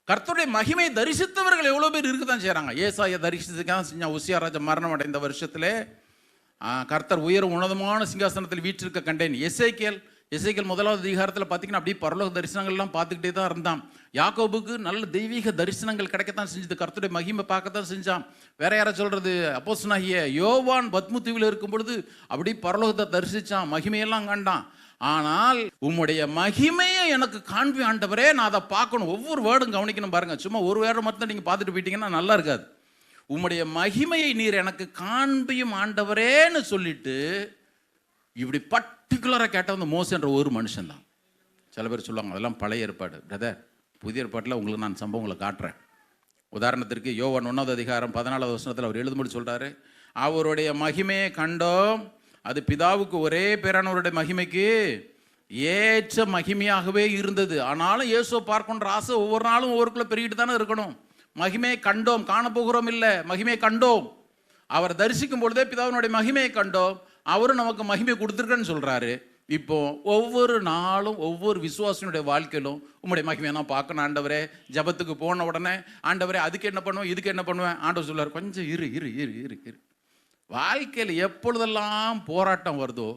கர்த்தருடைய மகிமையை தரிசித்தவர்கள் எவ்வளோ பேர் இருக்குதான் செய்கிறாங்க. ஏசாயா தரிசித்துக்கான செஞ்சான். உசியா ராஜா மரணம் அடைந்த வருஷத்துல கர்த்தர் உயர உன்னதமான சிங்காசனத்தில் வீற்றிருக்க கண்டேன். எசேக்கியேல் 1வது அதிகாரத்தில் பார்த்தீங்கன்னா அப்படியே பரலோக தரிசனங்கள்லாம் பார்த்துக்கிட்டே தான் இருந்தான். யாக்கோபுக்கு நல்ல தெய்வீக தரிசனங்கள் கிடைக்கத்தான் செஞ்சது, கர்த்தருடைய மகிமை பார்க்கத்தான் செஞ்சான். வேற யாரை சொல்றது, அப்போஸ்தலனாகிய யோவான் பத்மு தீவில் இருக்கும் பொழுது அப்படி பரலோகத்தை தரிசிச்சான், மகிமையெல்லாம் கண்டான். ஆனால் உம்முடைய மகிமையை எனக்கு காண்பி ஆண்டவரே, நான் அதை பார்க்கணும். ஒவ்வொரு வேர்டும் கவனிக்கணும் பாருங்க. சும்மா ஒரு வேர்டை மட்டும் நீங்கள் பார்த்துட்டு போயிட்டீங்கன்னா நல்லா இருக்காது. உம்முடைய மகிமையை நீர் எனக்கு காண்பியும் ஆண்டவரேன்னு சொல்லிட்டு இப்படி பர்டிகுலராக கேட்ட வந்து மோசன்ற ஒரு மனுஷன் தான். சில பேர் சொல்லுவாங்க அதெல்லாம் பழைய ஏற்பாடு. பிரதர், புதிய ஏற்பாட்டில் உங்களுக்கு நான் சம்பவங்களை காட்டுறேன். உதாரணத்திற்கு யோவான் 1வது அதிகாரம் 14வது வசனத்தில் அவர் எழுதும்படி சொல்கிறாரு, அவருடைய மகிமையை கண்டோம், அது பிதாவுக்கு ஒரே பேரானவருடைய மகிமைக்கு ஏற்ற மகிமையாகவே இருந்தது. ஆனாலும் இயேசுவை பார்க்கணுன்ற ஆசை ஒவ்வொரு நாளும் ஒவ்வொருக்குள்ள பெருகிட்டு தானே இருக்கணும். மகிமையை கண்டோம், காணப்போகிறோம் இல்லை, மகிமையை கண்டோம். அவர் தரிசிக்கும் பொழுதே பிதாவினுடைய மகிமையை கண்டோம், அவரும் நமக்கு மகிமை கொடுத்துருக்கன்னு சொல்றாரு. இப்போ ஒவ்வொரு நாளும் ஒவ்வொரு விசுவாசனுடைய வாழ்க்கையிலும் உங்களுடைய மகிமையை நான் பார்க்கணும் ஆண்டவரே. ஜபத்துக்கு போன உடனே ஆண்டவரே அதுக்கு என்ன பண்ணுவேன், இதுக்கு என்ன பண்ணுவேன், ஆண்டவர் சொல்லுவார் கொஞ்சம் இரு இரு இரு இரு இரு. வாழ்க்கையில் எப்பொழுதெல்லாம் போராட்டம் வருதோ,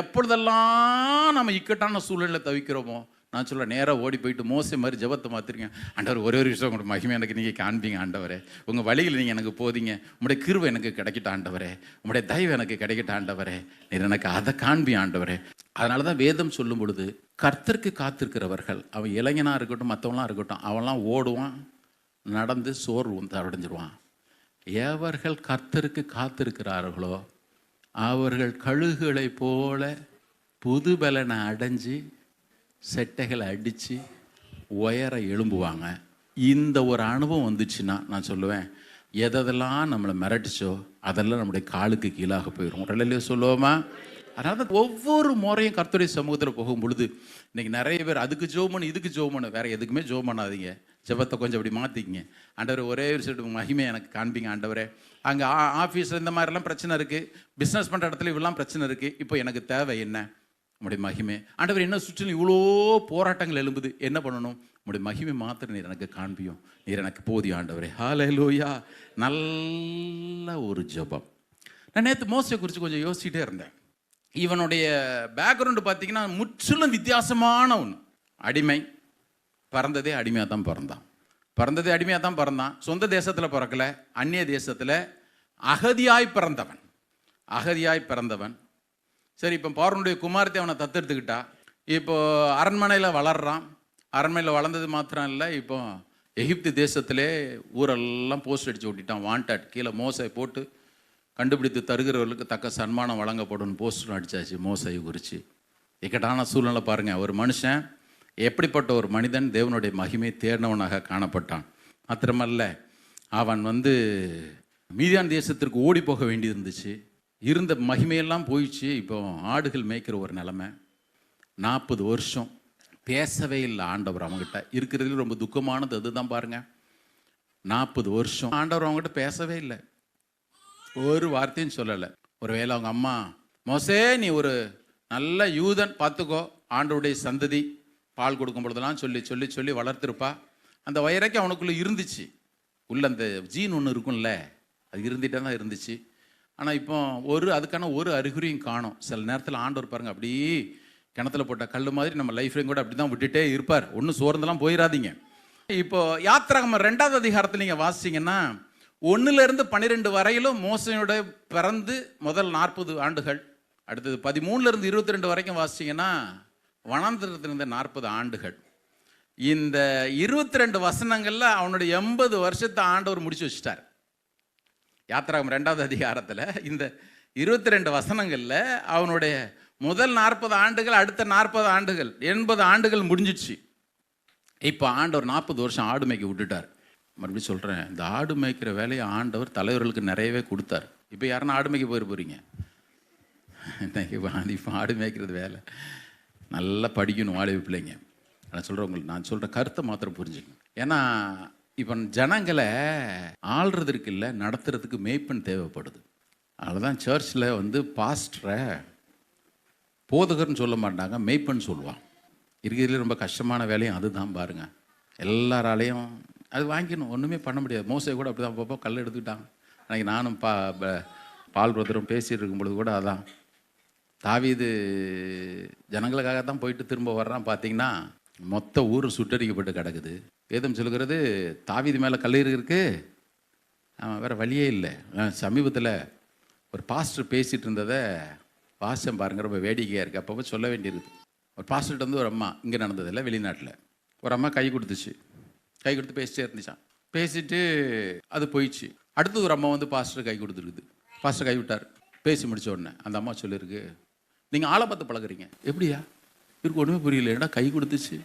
எப்பொழுதெல்லாம் நம்ம இக்கட்டான சூழ்நிலை தவிக்கிறோமோ, நான் சொல்ல நேராக ஓடி போயிட்டு மோசே மாதிரி ஜபத்தை மாற்றிருக்கேன். ஆண்டவர் ஒரே ஒரு விஷயம் உங்களோட மகிமை எனக்கு நீங்கள் காண்பீங்க ஆண்டவரே, உங்கள் வழியில் நீங்கள் எனக்கு போதீங்க, உங்களுடைய கிருபை எனக்கு கிடைக்கட்ட ஆண்டவரே, உங்களுடைய தயவு எனக்கு கிடைக்கட்ட ஆண்டவரே, நீர் எனக்கு அதை காண்பி ஆண்டவரே. அதனால தான் வேதம் சொல்லும் பொழுது கர்த்தருக்கு காத்திருக்கிறவர்கள், அவன் இளைஞனாக இருக்கட்டும் மற்றவங்களாம் இருக்கட்டும், அவன்லாம் ஓடுவான், நடந்து சோர்வு அடைஞ்சிருவான். எவர்கள் கர்த்தருக்கு காத்திருக்கிறார்களோ அவர்கள் கழுகுகளை போல புது பலனை அடைஞ்சு செட்டைகளை அடித்து உயர எழும்புவாங்க. இந்த ஒரு அனுபவம் வந்துச்சுன்னா நான் சொல்லுவேன், எதெல்லாம் நம்மளை மிரட்டிச்சோ அதெல்லாம் நம்முடைய காலுக்கு கீழாக போயிடும். உடலையிலே சொல்லுவோமா? அதனால தான் ஒவ்வொரு முறையும் கர்த்தருடைய சமூகத்தில் போகும் பொழுது இன்னைக்கு நிறைய பேர் அதுக்கு ஜோமனு இதுக்கு ஜோமனு, வேற எதுக்குமே ஜோம் பண்ணாதீங்க, ஜபத்தை கொஞ்சம் அப்படி மாற்றிக்கிங்க. ஆண்டவர் ஒரே ஒரு சொல்லிட்டு மகிமை எனக்கு காண்பீங்க ஆண்டவரே. அங்கே ஆஃபீஸில் இந்த மாதிரிலாம் பிரச்சனை இருக்குது, பிஸ்னஸ் பண்ணுற இடத்துல இவ்வளோ பிரச்சனை இருக்குது, இப்போ எனக்கு தேவை என்ன? உங்களுடைய மகிமை ஆண்டவர். என்ன சுற்றிலும் இவ்வளோ போராட்டங்கள் எழும்புது, என்ன பண்ணணும்? உங்களுடைய மகிமை மாத்திரம் நீர் எனக்கு காண்பியும், நீர் எனக்கு போதிய ஆண்டவரே. ஹல்லேலூயா. நல்ல ஒரு ஜபம். நான் நேற்று மோசே குறித்து கொஞ்சம் யோசிச்சுட்டே இருந்தேன். இவனுடைய பேக்ரவுண்டு பார்த்தீங்கன்னா முற்றிலும் வித்தியாசமான ஒன்று. அடிமை, பிறந்ததே அடிமையாக தான் பிறந்தான். சொந்த தேசத்தில் பிறக்கல, அந்நிய தேசத்தில் அகதியாய் பிறந்தவன். சரி, இப்போ பார்வனுடைய குமாரத்தை அவனை தத்தெடுத்துக்கிட்டா. இப்போ அரண்மனையில் வளர்றான். அரண்மனையில் வளர்ந்தது மாத்திரம் இல்லை, இப்போ எகிப்து தேசத்திலே ஊரெல்லாம் போஸ்ட் அடித்து ஓட்டிட்டான். வாண்டட், கீழே மோசை போட்டு கண்டுபிடித்து தருகிறவர்களுக்கு தக்க சன்மானம் வழங்கப்படும் போஸ்டர் அடித்தாச்சு மோசையை குறித்து. இக்கட்டான சூழ்நிலை பாருங்கள். ஒரு மனுஷன் எப்படிப்பட்ட ஒரு மனிதன் தேவனுடைய மகிமை தேர்ந்தவனாக காணப்பட்டான். மாத்திரமல்ல, அவன் மீதியான் தேசத்திற்கு ஓடி போக வேண்டியது இருந்துச்சு. இருந்த மகிமையெல்லாம் போயிடுச்சு. இப்போ ஆடுகள் மேய்க்கிற ஒரு நிலைமை. 40 வருஷம் பேசவே இல்லை ஆண்டவர் அவங்ககிட்ட. இருக்கிறதுல ரொம்ப துக்கமானது அதுதான் பாருங்க. 40 வருஷம் ஆண்டவர் அவங்ககிட்ட பேசவே இல்லை, ஒரு வார்த்தையும் சொல்லலை. ஒருவேளை அவங்க அம்மா, மோசே நீ ஒரு நல்ல யூதன் பார்த்துக்கோ, ஆண்டவருடைய சந்ததி, பால் கொடுக்கும் பொழுதெல்லாம் சொல்லி சொல்லி சொல்லி வளர்த்துருப்பா. அந்த வயிறைக்கு அவனுக்குள்ளே இருந்துச்சு, உள்ள அந்த ஜீன் ஒன்று இருக்கும்ல, அது இருந்துகிட்டே தான் இருந்துச்சு. ஆனால் இப்போ அதுக்கான ஒரு அறிகுறியும் காணும். சில நேரத்தில் ஆண்டவர் பாருங்கள், அப்படி கிணத்துல போட்ட கல் மாதிரி நம்ம லைஃப்லையும் கூட அப்படி தான் விட்டுட்டே இருப்பார். ஒன்றும் சோர்ந்தெல்லாம் போயிடாதீங்க. இப்போ யாத்திராகமம் 2வது அதிகாரத்தில் நீங்கள் வாசிச்சிங்கன்னா 1லிருந்து 12 வரையிலும் மோசையோட பிறந்து முதல் 40 ஆண்டுகள், அடுத்தது 13லிருந்து 22 வரைக்கும் வாசிச்சிங்கன்னா வனாந்தரத்தில் இருந்த 40 ஆண்டுகள். இந்த 22 வசனங்களில் அவனுடைய 80 வருஷத்தை ஆண்டவர் முடிச்சு வச்சுட்டார். யாத்திராகமம் 2வது அதிகாரத்தில் இந்த 22 வசனங்களில் அவனுடைய முதல் 40 ஆண்டுகள், அடுத்த 40 ஆண்டுகள், 80 ஆண்டுகள் முடிஞ்சிடுச்சு. இப்போ ஆண்டவர் 40 வருஷம் ஆடு மேய்க்க விட்டுட்டார். மறுபடியும் சொல்கிறேன், இந்த ஆடு மேய்க்கிற வேலையை ஆண்டவர் தலைவர்களுக்கு நிறையவே கொடுத்தார். இப்போ யாருன்னா ஆடு மேய்க்க போகிறீங்க? இப்போ ஆடு மேய்க்கிறது வேலை நல்லா படிக்கணும் வாலிப பிள்ளைங்க. நான் சொல்கிறேன், உங்களுக்கு நான் சொல்கிற கருத்தை மாத்திரம் புரிஞ்சுக்கணும். ஏன்னா இப்போ ஜனங்களை ஆள்றதுக்கு இல்லை, நடத்துறதுக்கு மேய்ப்பன் தேவைப்படுது. அதுதான் சர்ச்சில் பாஸ்டரை போதகர்னு சொல்ல மாட்டாங்க, மேய்ப்பன் சொல்லுவான். இருக்கிறதுல ரொம்ப கஷ்டமான வேலையும் அதுதான் பாருங்க. எல்லாராலையும் அது வாங்கிக்கணும், ஒன்றுமே பண்ண முடியாது. மோசை கூட அப்படி தான் அப்பப்போ கல் எடுத்துக்கிட்டாங்க. அன்றைக்கி நானும் பால் பிரதரும் பேசிட்டு இருக்கும் பொழுது கூட அதான், தாவீது ஜனங்களுக்காக தான் போயிட்டு திரும்ப வர்றான், பார்த்தீங்கன்னா மொத்த ஊர் சுட்டரிக்கப்பட்டு கிடக்குது. வேதம் சொல்லுகிறது தாவீது மேலே கல்லீரல் இருக்கு, அவன் வேறு வழியே இல்லை. சமீபத்தில் ஒரு பாஸ்டர் பேசிகிட்டு இருந்ததை வாசம் பாருங்க, ரொம்ப வேடிக்கையாக இருக்குது. அப்பப்போ சொல்ல வேண்டியிருக்கு. ஒரு பாஸ்டர்கிட்ட வந்து ஒரு அம்மா, இங்கே நடந்ததில்லை, வெளிநாட்டில் ஒரு அம்மா கை கொடுத்துச்சு, கை கொடுத்து பேசிட்டே இருந்துச்சான். பேசிட்டு அது போயிடுச்சு. அடுத்து ஒரு அம்மா வந்து பாஸ்டர் கை கொடுத்துருக்குது. பாஸ்டர் கை விட்டார். பேசி முடிச்ச உடனே அந்த அம்மா சொல்லியிருக்கு, நீங்கள் ஆளை பார்த்து பழகுறீங்க. எப்படியா இவருக்கு ஒன்றுமே புரியல, ஏன்னா கை கொடுத்துச்சு.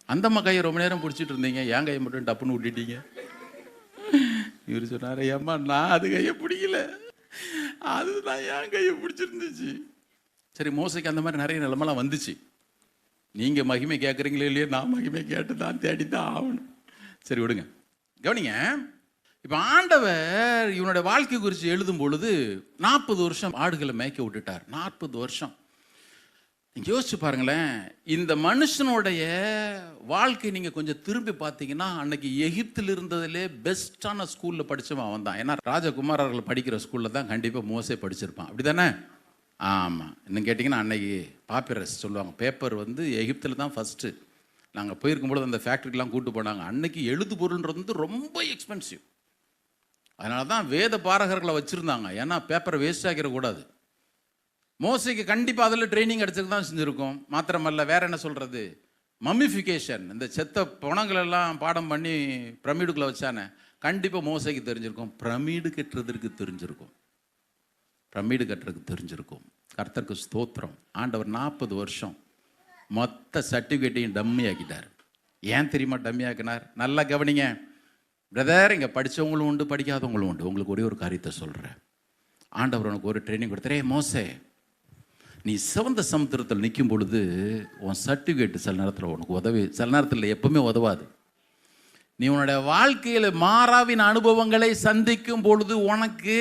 அந்த அம்மா கையை ரொம்ப நேரம் பிடிச்சிட்டு இருந்தீங்க, என் கையை மட்டும் டப்புன்னு விட்டுட்டீங்க. இவர் சொன்னார், ஏம்மா நான் அது கையை பிடிக்கல, அதுதான் என் கையை பிடிச்சிருந்துச்சு. சரி, மோசைக்கு அந்த மாதிரி நிறைய நிலமெல்லாம் வந்துச்சு. நீங்கள் மகிமை கேட்குறீங்களே இல்லையே, நான் மகிமை கேட்டு தான் தேடி தான் ஆகணும். சரி விடுங்க, கவனிங்க. இப்போ ஆண்டவர் இவனுடைய வாழ்க்கை குறித்து எழுதும் பொழுது 40 வருஷம் ஆடுகளை மேய்க்க விட்டுட்டார். 40 வருஷம். நீங்கள் யோசிச்சு பாருங்களேன், இந்த மனுஷனுடைய வாழ்க்கை நீங்கள் கொஞ்சம் திரும்பி பார்த்தீங்கன்னா, அன்னைக்கு எகிப்தில் இருந்ததுலே பெஸ்ட்டான ஸ்கூலில் படித்தவன் அவன் தான். ஏன்னா ராஜகுமாரர்கள் படிக்கிற ஸ்கூலில் தான் கண்டிப்பாக மோசே படிச்சிருப்பான், அப்படி தானே? ஆமாம். இன்னும் கேட்டிங்கன்னா, அன்னைக்கு பாப்பிரஸ் சொல்லுவாங்க, பேப்பர் வந்து எகிப்தில் தான் ஃபஸ்ட்டு. நாங்கள் போயிருக்கும்பொழுது அந்த ஃபேக்ட்ரிக்கெலாம் கூப்பிட்டு போனாங்க. அன்னைக்கு எழுது பொருள்ன்றது வந்து ரொம்ப எக்ஸ்பென்சிவ். அதனால தான் வேத பாரகர்களை வச்சுருந்தாங்க, ஏன்னா பேப்பரை வேஸ்ட் ஆக்கிடக்கூடாது. மோசைக்கு கண்டிப்பாக அதில் ட்ரைனிங் அடிச்சுட்டு தான் செஞ்சுருக்கோம். மாத்திரமல்ல, வேற என்ன சொல்கிறது, மம்மிஃபிகேஷன், இந்த செத்த பணங்களெல்லாம் பாடம் பண்ணி பிரமிடுக்குள்ளே வச்சானே, கண்டிப்பாக மோசைக்கு தெரிஞ்சிருக்கும். பிரமிடு கட்டுறதுக்கு தெரிஞ்சிருக்கும், பிரமிடு கட்டுறதுக்கு தெரிஞ்சிருக்கும். கர்த்தருக்கு ஸ்தோத்திரம். ஆண்டவர் 40 வருஷம் மொத்த சர்டிஃபிகேட்டையும் டம்மி ஆக்கிட்டார். ஏன் தெரியுமா டம்மி ஆக்கினார்? நல்லா கவனிங்க பிரதர், இங்கே படித்தவங்களும் உண்டு, படிக்காதவங்களும் உண்டு. உங்களுக்கு ஒரே ஒரு காரியத்தை சொல்கிறேன். ஆண்டவர் உனக்கு ஒரு ட்ரைனிங் கொடுத்தாரே, மோசே நீ சிவந்த சமுத்திரத்தில் நிற்கும் பொழுது உன் சர்டிஃபிகேட் சில நேரத்தில் உனக்கு உதவி, சில நேரத்தில் எப்பவுமே உதவாது. நீ உன்னுடைய வாழ்க்கையில் மாறாவின் அனுபவங்களை சந்திக்கும் பொழுது உனக்கு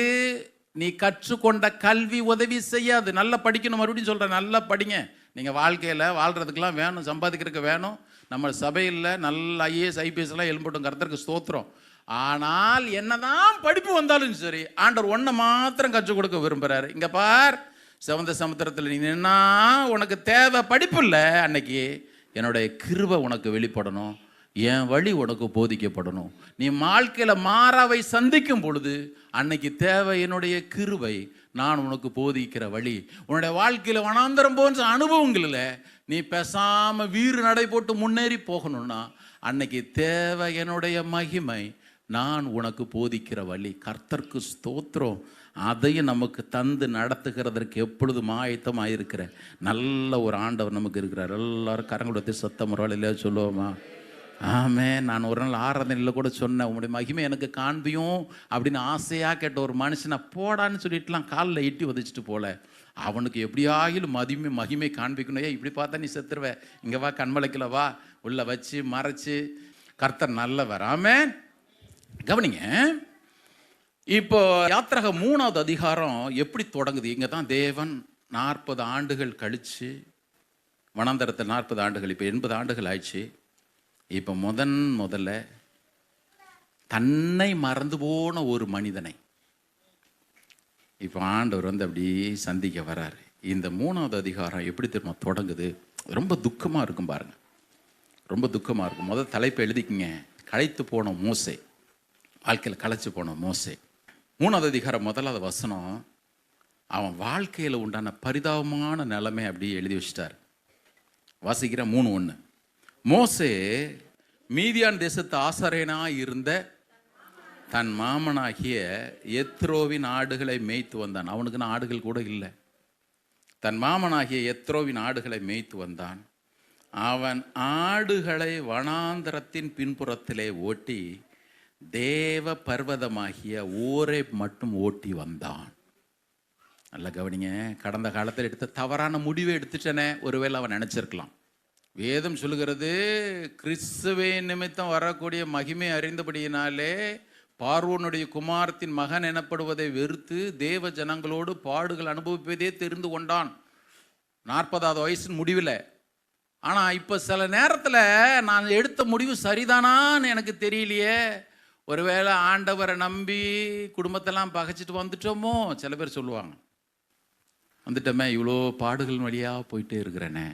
நீ கற்றுக்கொண்ட கல்வி உதவி செய்யாது. நல்லா படிக்கணும், மறுபடியும் சொல்கிறேன், நல்லா படிங்க. நீங்கள் வாழ்க்கையில் வாழ்கிறதுக்கெல்லாம் வேணும், சம்பாதிக்கிறதுக்கு வேணும். நம்ம சபையில் நல்ல IAS IPS எல்லாம் எழும்பட்டும், கர்த்தருக்கு ஸ்தோத்திரம். ஆனால் என்னதான் படிப்பு வந்தாலும் சரி, ஆண்டவர் ஒன்றை மாத்திரம் கற்றுக் கொடுக்க விரும்புகிறாரு. இங்கே பார், சிவந்த சமுத்திரத்தில் நீ நின்னா உனக்கு தேவை படிப்பு இல்லை, அன்னைக்கு என்னுடைய கிருபை உனக்கு வெளிப்படணும், என் வழி உனக்கு போதிக்கப்படணும். நீ வாழ்க்கையில் மாறாவை சந்திக்கும் பொழுது அன்னைக்கு தேவை என்னுடைய கிருபை, நான் உனக்கு போதிக்கிற வழி. உன்னுடைய வாழ்க்கையில் வனாந்தரம் போன்ற அனுபவங்களில் நீ பேசாமல் வீறு நடை போட்டு முன்னேறி போகணும்னா அன்னைக்கு தேவை என்னுடைய மகிமை, நான் உனக்கு போதிக்கிற வழி. கர்த்தருக்கு ஸ்தோத்திரம். அதையும் நமக்கு தந்து நடத்துகிறதற்கு எப்பொழுதும் ஆயத்தமாக இருக்கிற நல்ல ஒரு ஆண்டவர் நமக்கு இருக்கிறார். எல்லாரும் கரங்களுடைய சத்தம் ஒரு இல்லையா சொல்லுவோமா? ஆமே. நான் ஒரு நாள் ஆராதனையில் கூட சொன்னேன், உங்களுடைய மகிமை எனக்கு காண்பியும் அப்படின்னு ஆசையாக கேட்ட ஒரு மனுஷனை போடான்னு சொல்லிட்டுலாம் காலில் இட்டி உதச்சிட்டு போல. அவனுக்கு எப்படியாகிலும் மகிமை காண்பிக்கணும். இப்படி பார்த்தா நீ செத்துருவ, இங்கே வா, கண்மலைக்குள்ள வா, உள்ள வச்சு மறைச்சு. கர்த்தர் நல்லவர். ஆமே. கவனிங்க, இப்போ யாத்திராகமம் 3வது அதிகாரம் எப்படி தொடங்குது? இங்கே தான் தேவன் 40 ஆண்டுகள் கழித்து, வனாந்தரத்தில் 40 ஆண்டுகள், இப்போ 80 ஆண்டுகள் ஆயிடுச்சு. இப்போ முதல்ல தன்னை மறந்து போன ஒரு மனிதனை இப்போ ஆண்டவர் வந்து அப்படியே சந்திக்க வர்றாரு. இந்த 3வது அதிகாரம் எப்படி திரும்ப தொடங்குது? ரொம்ப துக்கமாக இருக்கும் பாருங்க, ரொம்ப துக்கமாக இருக்கும். முதல் தலைப்பை எழுதிக்கிங்க, களைத்து போன மோசே, வாழ்க்கையில் களைச்சு போன மோசே. 3வது அதிகாரம் 1வது வசனம், அவன் வாழ்க்கையில் உண்டான பரிதாபமான நிலைமை அப்படியே எழுதி வச்சிட்டார். வாசிக்கிற 3:1. மோசே மீதியான் தேசத்து ஆசாரியனாய் இருந்த தன் மாமனாகிய எத்ரோவின் ஆடுகளை மேய்த்து வந்தான். அவனுக்குன்னு ஆடுகள் கூட இல்லை. தன் மாமனாகிய எத்ரோவின் ஆடுகளை மேய்த்து வந்தான். அவன் ஆடுகளை வனாந்தரத்தின் பின்புறத்திலே ஓட்டி தேவ பர்வதமாகிய ஓரேப் மட்டும் ஓட்டி வந்தான். நல்லா கவனிங்க, கடந்த காலத்தில் எடுத்த தவறான முடிவை எடுத்துட்டனே ஒருவேளை அவன் நினைச்சிருக்கலாம். வேதம் சொல்லுகிறது, கிறிஸ்துவே நிமித்தம் வரக்கூடிய மகிமை அறிந்தபடியினாலே பார்வோனுடைய குமாரத்தின் மகன் எனப்படுவதை வெறுத்து தேவ ஜனங்களோடு பாடுகள் அனுபவிப்பதே தெரிந்து கொண்டான் 40வது வயசின் முடிவில். ஆனால் இப்போ சில நேரத்தில் நான் எடுத்த முடிவு சரிதானான்னு எனக்கு தெரியலையே. ஒருவேளை ஆண்டவரை நம்பி குடும்பத்தெல்லாம் பகைச்சிட்டு வந்துட்டோமோ, சில பேர் சொல்லுவாங்க, வந்துட்டோமே இவ்வளோ பாடுகள் வழியாக போயிட்டே இருக்கிறேனே.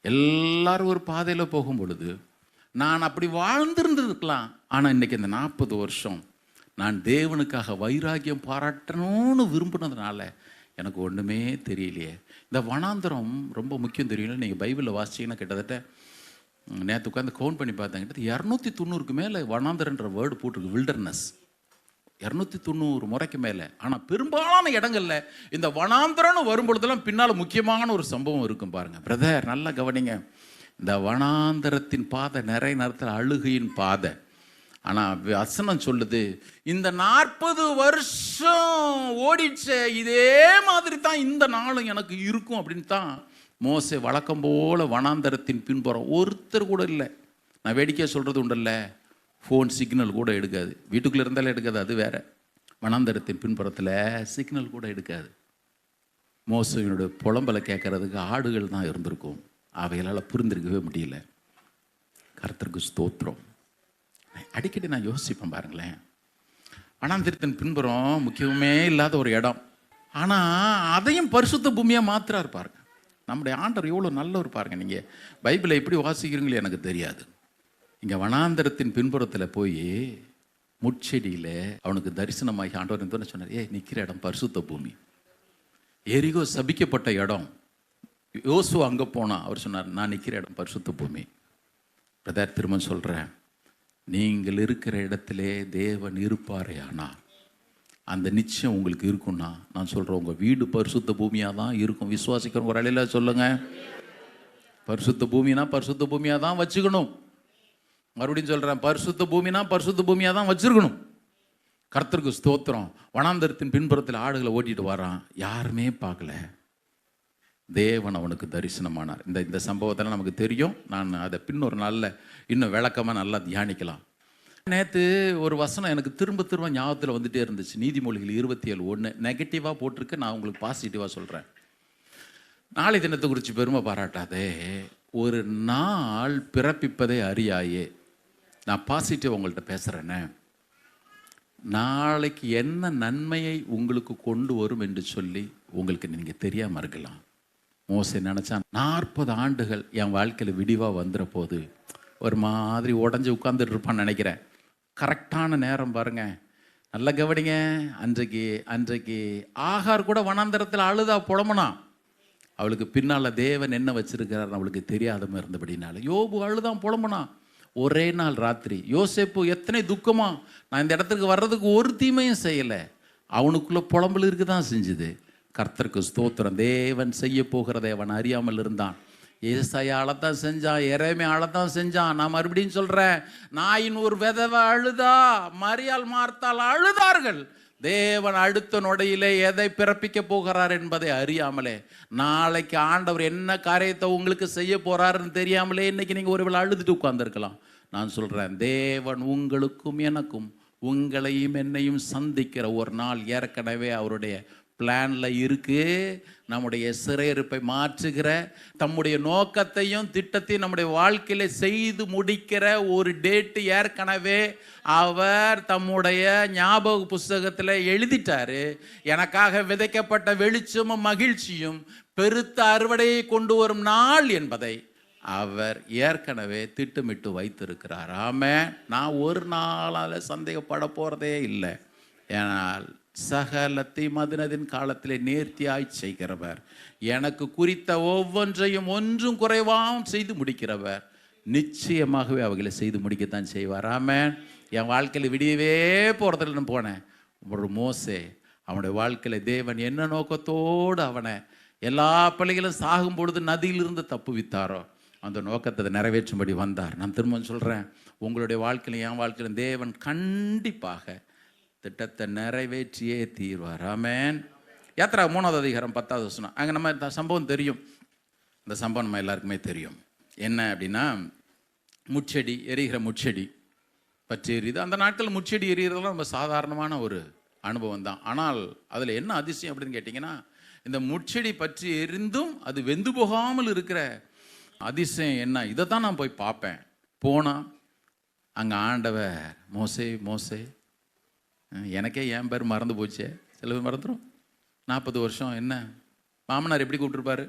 எல்லாரும் ஒரு பாதையில் போகும் பொழுது நான் அப்படி வாழ்ந்திருந்திருக்கலாம். ஆனால் இன்றைக்கி இந்த 40 வருஷம் நான் தேவனுக்காக வைராக்கியம் பாராட்டணும்னு விரும்பினதுனால எனக்கு ஒன்றுமே தெரியலையே. இந்த வனாந்தரம் ரொம்ப முக்கியம் தெரியல. நீங்கள் பைபிளில் வாசிச்சிங்கன்னா கிட்டத்தட்ட நேற்று உட்காந்து கவுண்ட் பண்ணி பார்த்தேன், கிட்டத்தட்ட 290க்கு மேலே வனாந்தரன்ற வேர்டு போட்டிருக்கு. வில்டர்னஸ் 290 முறைக்கு மேலே. ஆனால் பெரும்பாலான இடங்களில் இந்த வனாந்தரம்னு வரும்பொழுதெல்லாம் பின்னால் முக்கியமான ஒரு சம்பவம் இருக்கும் பாருங்கள். பிரதர் நல்லா கவனிங்க. இந்த வனாந்தரத்தின் பாதை நிறைய நேரத்தில் அழுகையின் பாதை. ஆனால் வசனம் சொல்லுது, இந்த 40 வருஷம் ஓடிச்சே இதே மாதிரி தான் இந்த நாளும் எனக்கு இருக்கும் அப்படின்னு தான் மோசே வழக்கம் போல் வனாந்தரத்தின் பின்புறம் ஒருத்தர் கூட இல்லை. நான் வேடிக்கையாக சொல்கிறது உண்டல்ல, ஃபோன் சிக்னல் கூட எடுக்காது. வீட்டுக்குள்ளே இருந்தாலும் எடுக்காது, அது வேற. வனாந்தரத்தின் பின்புறத்தில் சிக்னல் கூட எடுக்காது. மோசையினுடைய புலம்பலை கேட்கறதுக்கு ஆடுகள் தான் இருந்திருக்கும். அவைகளால் புரிந்திருக்கவே முடியல. கர்த்தருக்கு ஸ்தோத்திரம். அடிக்கடி நான் யோசிப்பேன் பாருங்களேன், வனாந்தரத்தின் பின்புறம் முக்கியமே இல்லாத ஒரு இடம், ஆனால் அதையும் பரிசுத்த பூமியாக மாத்திராரு பாருங்க. நம்முடைய ஆண்டவர் எவ்வளோ நல்லவர் பாருங்க. நீங்கள் பைபிளை எப்படி வாசிக்கிறீங்களோ எனக்கு தெரியாது. இங்கே வனாந்தரத்தின் பின்புறத்தில் போய் முட்செடியில் அவனுக்கு தரிசனமாகி ஆண்டவர் என்ன சொன்னார், நிற்கிற இடம் பரிசுத்த பூமி. எரிகோ சபிக்கப்பட்ட இடம். யோசுவா அங்கே போனால் அவர் சொன்னார், நான் நிற்கிற இடம் பரிசுத்த பூமி. பிரதர் திரும்ப சொல்கிறேன், நீங்கள் இருக்கிற இடத்திலே தேவன் இருப்பாரே, ஆனால் அந்த நிச்சயம் உங்களுக்கு இருக்குன்னா நான் சொல்கிறேன், உங்கள் வீடு பரிசுத்த பூமியாக தான் இருக்கும். விசுவாசிக்கிறவங்க ஒரு அலையில் சொல்லுங்கள், பரிசுத்த பூமினா பரிசுத்த பூமியாக தான் வச்சுக்கணும். மறுபடியும் சொல்கிறேன், பரிசுத்த பூமினா பரிசுத்த பூமியாக தான் வச்சுருக்கணும். கர்த்தருக்கு ஸ்தோத்திரம். வனாந்தரத்தின் பின்புறத்தில் ஆடுகளை ஓட்டிட்டு வரான், யாருமே பார்க்கல. தேவன் அவனுக்கு தரிசனமானார். இந்த சம்பவத்தில் நமக்கு தெரியும். நான் அதை பின்னொரு நாளில் இன்னும் விளக்கமாக நல்லா தியானிக்கலாம். நேற்று ஒரு வசனம் எனக்கு திரும்ப திரும்ப ஞாபகத்தில் வந்துட்டே இருந்துச்சு. நீதிமொழிகள் 27:1 நெகட்டிவாக போட்டிருக்கு, நான் உங்களுக்கு பாசிட்டிவாக சொல்கிறேன். நாளை தினத்தை குறித்து பெருமை பாராட்டாதே, ஒரு நாள் பிறப்பிப்பதே அறியாயே. நான் பாசிட்டிவ் உங்கள்கிட்ட பேசுகிறேன்னே. நாளைக்கு என்ன நன்மையை உங்களுக்கு கொண்டு வரும் என்று சொல்லி உங்களுக்கு நீங்கள் தெரியாமல் இருக்கலாம். மோசே நினச்சான், 40 ஆண்டுகள் என் வாழ்க்கையில் விடிவாக வந்துற போது ஒரு மாதிரி உடஞ்சி உட்காந்துட்டு இருப்பான்னு நினைக்கிறேன். கரெக்டான நேரம் பாருங்க, நல்ல கவனிங்க. அன்றைக்கு ஆகார் கூட வனாந்தரத்தில் அழுதா புலம்பனா. அவளுக்கு பின்னால் தேவன் என்ன வச்சிருக்கிறார் அவளுக்கு தெரியாதம இருந்தபடினால யோபு அழுதான் புலம்பனா. ஒரே நாள் ராத்திரி. யோசேப்பு எத்தனை துக்கமா, நான் இந்த இடத்துக்கு வர்றதுக்கு ஒரு தீமையும் செய்யலை, அவனுக்குள்ள புலம்பல் இருக்கு தான் செஞ்சுது. கர்த்தருக்கு ஸ்தோத்திரம். தேவன் செய்ய போகிறதை அவன் அறியாமல் இருந்தான். ஏசாயா அழத்தான் செஞ்சான், எரேமியா அழத்தான் செஞ்சான். நான் மறுபடியும் சொல்கிறேன், நாயின் ஒரு விதவை அழுதா, மரியாள் மார்த்தாள் அழுதார்கள். தேவன் அடுத்த நொடையிலே எதை பிறப்பிக்க போகிறார் என்பதை அறியாமலே, நாளைக்கு ஆண்டவர் என்ன காரியத்தை உங்களுக்கு செய்ய போகிறாருன்னு தெரியாமலே இன்னைக்கு நீங்கள் ஒரு வேளை அழுதுட்டு உட்கார்ந்துருக்கலாம். நான் சொல்கிறேன், தேவன் உங்களுக்கும் எனக்கும் உங்களையும் என்னையும் சந்திக்கிற ஒரு நாள் ஏற்கனவே அவருடைய பிளானில் இருக்கு. நம்முடைய சிறையிருப்பை மாற்றுகிற, தம்முடைய நோக்கத்தையும் திட்டத்தையும் நம்முடைய வாழ்க்கையில செய்து முடிக்கிற ஒரு டேட்டு ஏற்கனவே அவர் தம்முடைய ஞாபக புஸ்தகத்தில் எழுதிட்டாரு. எனக்காக விதைக்கப்பட்ட வெளிச்சமும் மகிழ்ச்சியும் பெருத்த அறுவடையை கொண்டு வரும் நாள் என்பதை அவர் ஏற்கனவே திட்டமிட்டு வைத்திருக்கிறார். ஆமென். நான் ஒரு நாளால் சந்தேகப்பட போகிறதே இல்லை. ஏனால் சகலத்தையும் மதினதின் காலத்திலே நேர்த்தியாய் செய்கிறவர், எனக்கு குறித்த ஒவ்வொன்றையும் ஒன்றும் குறைவாகவும் செய்து முடிக்கிறவர், நிச்சயமாகவே அவைகளை செய்து முடிக்கத்தான் செய்வார். ஆமென். என் வாழ்க்கையில் விடியவே போகிறதுல போனேன். ஒரு மோசே, அவனுடைய வாழ்க்கையில் தேவன் என்ன நோக்கத்தோடு அவனை எல்லா பிள்ளைகளும் சாகும் பொழுது நதியிலிருந்து தப்புவித்தாரோ அந்த நோக்கத்தை நிறைவேற்றும்படி வந்தார். நான் திரும்ப சொல்கிறேன், உங்களுடைய வாழ்க்கையிலும் என் வாழ்க்கையிலும் தேவன் கண்டிப்பாக திட்டத்தை நிறைவேற்றியே தீர்வார். ஆமென். யாத்ரா 3வது அதிகாரம் 10வது வசனம். அங்கே நம்ம இந்த சம்பவம் தெரியும். இந்த சம்பவம் நம்ம எல்லாருக்குமே தெரியும். என்ன அப்படின்னா, முட்செடி எரிகிற முட்செடி பற்றி எரியுது. அந்த நாட்கள் முட்செடி எரிகிறதுலாம் ரொம்ப சாதாரணமான ஒரு அனுபவம் தான். ஆனால் அதில் என்ன அதிசயம் அப்படின்னு கேட்டிங்கன்னா, இந்த முட்செடி பற்றி எரிந்தும் அது வெந்து போகாமல் இருக்கிற அதிசயம் என்ன, இதை தான் நான் போய் பார்ப்பேன். போனால் அங்கே ஆண்டவர் மோசே மோசே, எனக்கே என் பேர் மறந்து போச்சே, சில பேர் மறந்துடும். 40 வருஷம் என்ன மாமனார் எப்படி கூப்பிட்டுருப்பாரு,